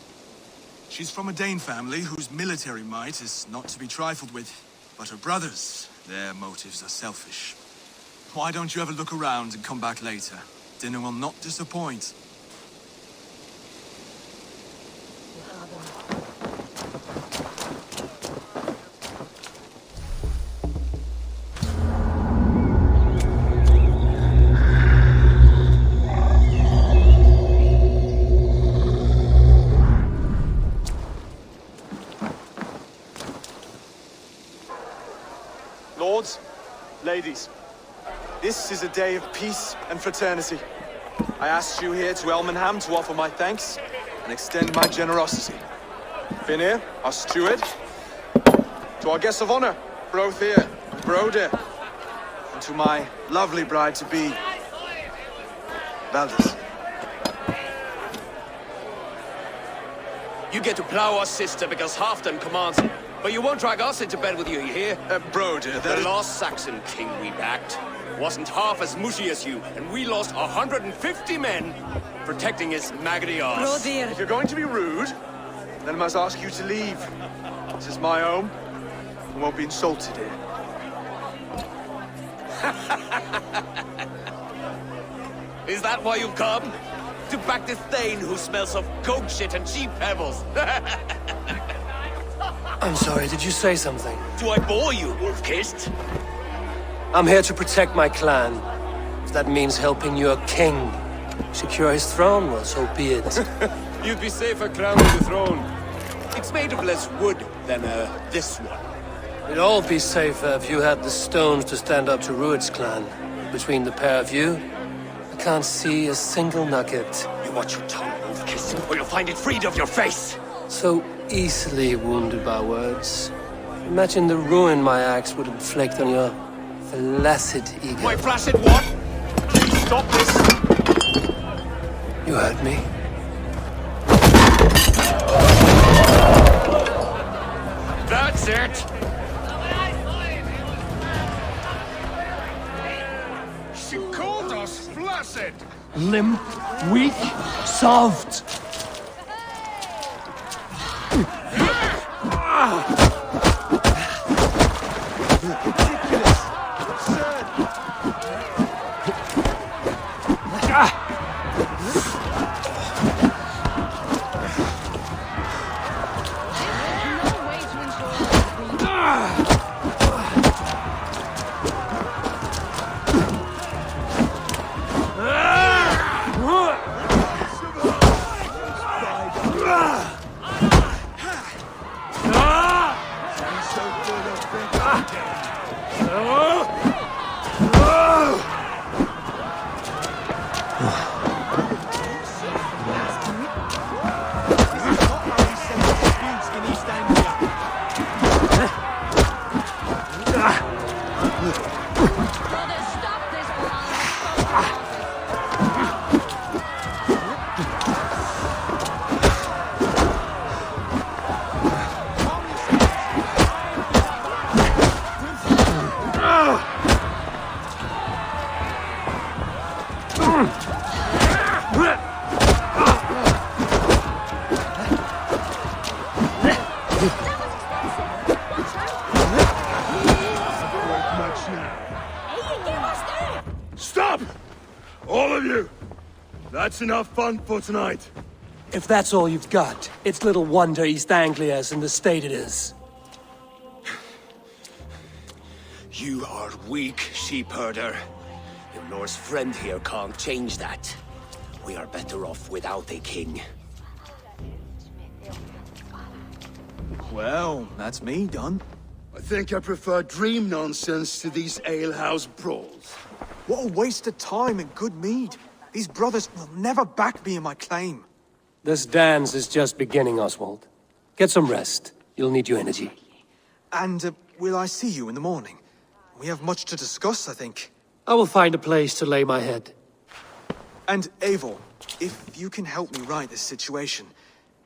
She's from a Dane family whose military might is not to be trifled with. But her brothers, their motives are selfish. Why don't you have a look around and come back later? Dinner will not disappoint. Lords, ladies, this is a day of peace and fraternity. I asked you here to Elmenham to offer my thanks and extend my generosity. Finir, our steward, to our guests of honor, Brothir and Brodir, and to my lovely bride-to-be, Valdis. You get to plow us, sister, because Halfdan commands it. But you won't drag us into bed with you hear? Brodir, the last Saxon king we backed wasn't half as mushy as you, and we lost 150 men protecting his maggoty arse. If you're going to be rude, then I must ask you to leave. This is my home. I won't be insulted here. Is that why you've come? To back this Thane who smells of goat shit and cheap pebbles? I'm sorry, did you say something? Do I bore you, wolf-kissed? I'm here to protect my clan. If that means helping your king secure his throne, well, so be it. You'd be safer crowning the throne. It's made of less wood than, this one. We'd all be safer if you had the stones to stand up to Rued's clan. Between the pair of you, I can't see a single nugget. You watch your tongue, wolf-kissed, or you'll find it freed of your face! So easily wounded by words. Imagine the ruin my axe would inflict on your flaccid ego. My flaccid what? Please stop this! You heard me. That's it! She called us flaccid! Limp, weak, soft. Stop! All of you! That's enough fun for tonight. If that's all you've got, it's little wonder East Anglia is in the state it is. You are weak, sheep herder. Your Norse friend here can't change that. We are better off without a king. Well, that's me done. I think I prefer dream nonsense to these alehouse brawls. What a waste of time and good mead. These brothers will never back me in my claim. This dance is just beginning, Oswald. Get some rest. You'll need your energy. And will I see you in the morning? We have much to discuss, I think. I will find a place to lay my head. And Eivor, if you can help me right this situation,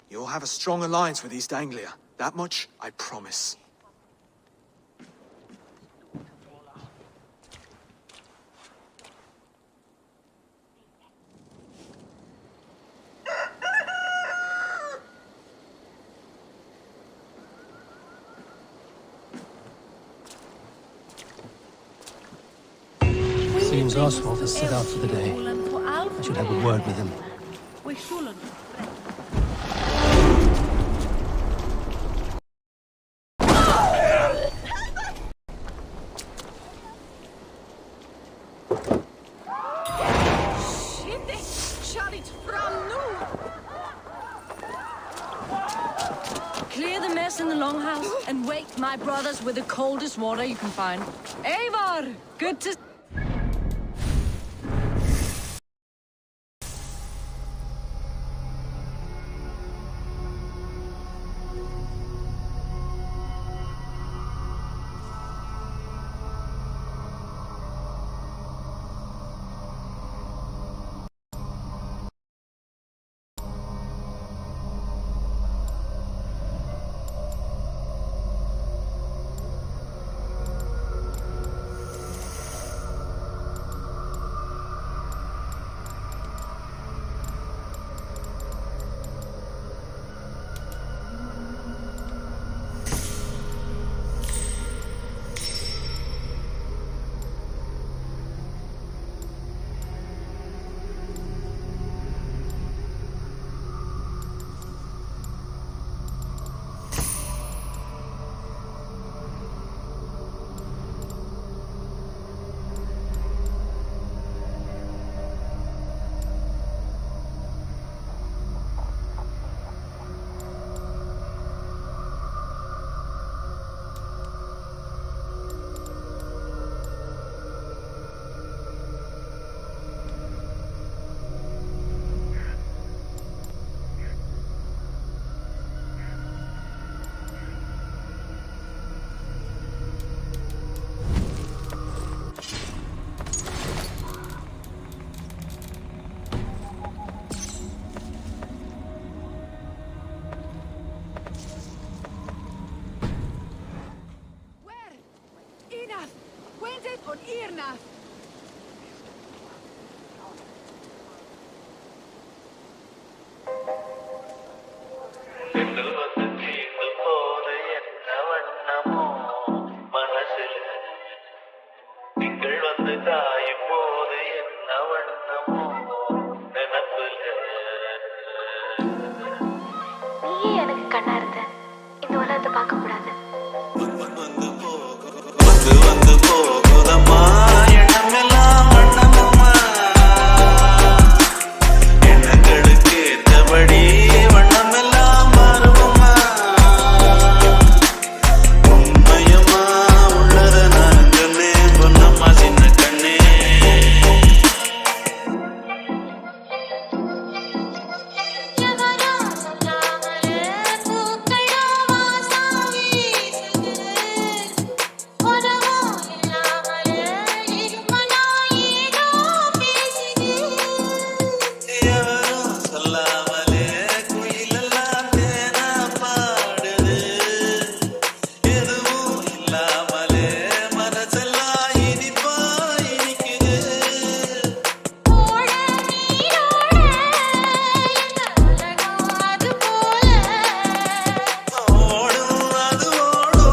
you'll have a strong alliance with East Anglia. That much, I promise. means Oswald has set out for the day. I should have a word with him. Clear the mess in the longhouse and wake my brothers with the coldest water you can find. Eivor! Good to... Enough! When did on Irna?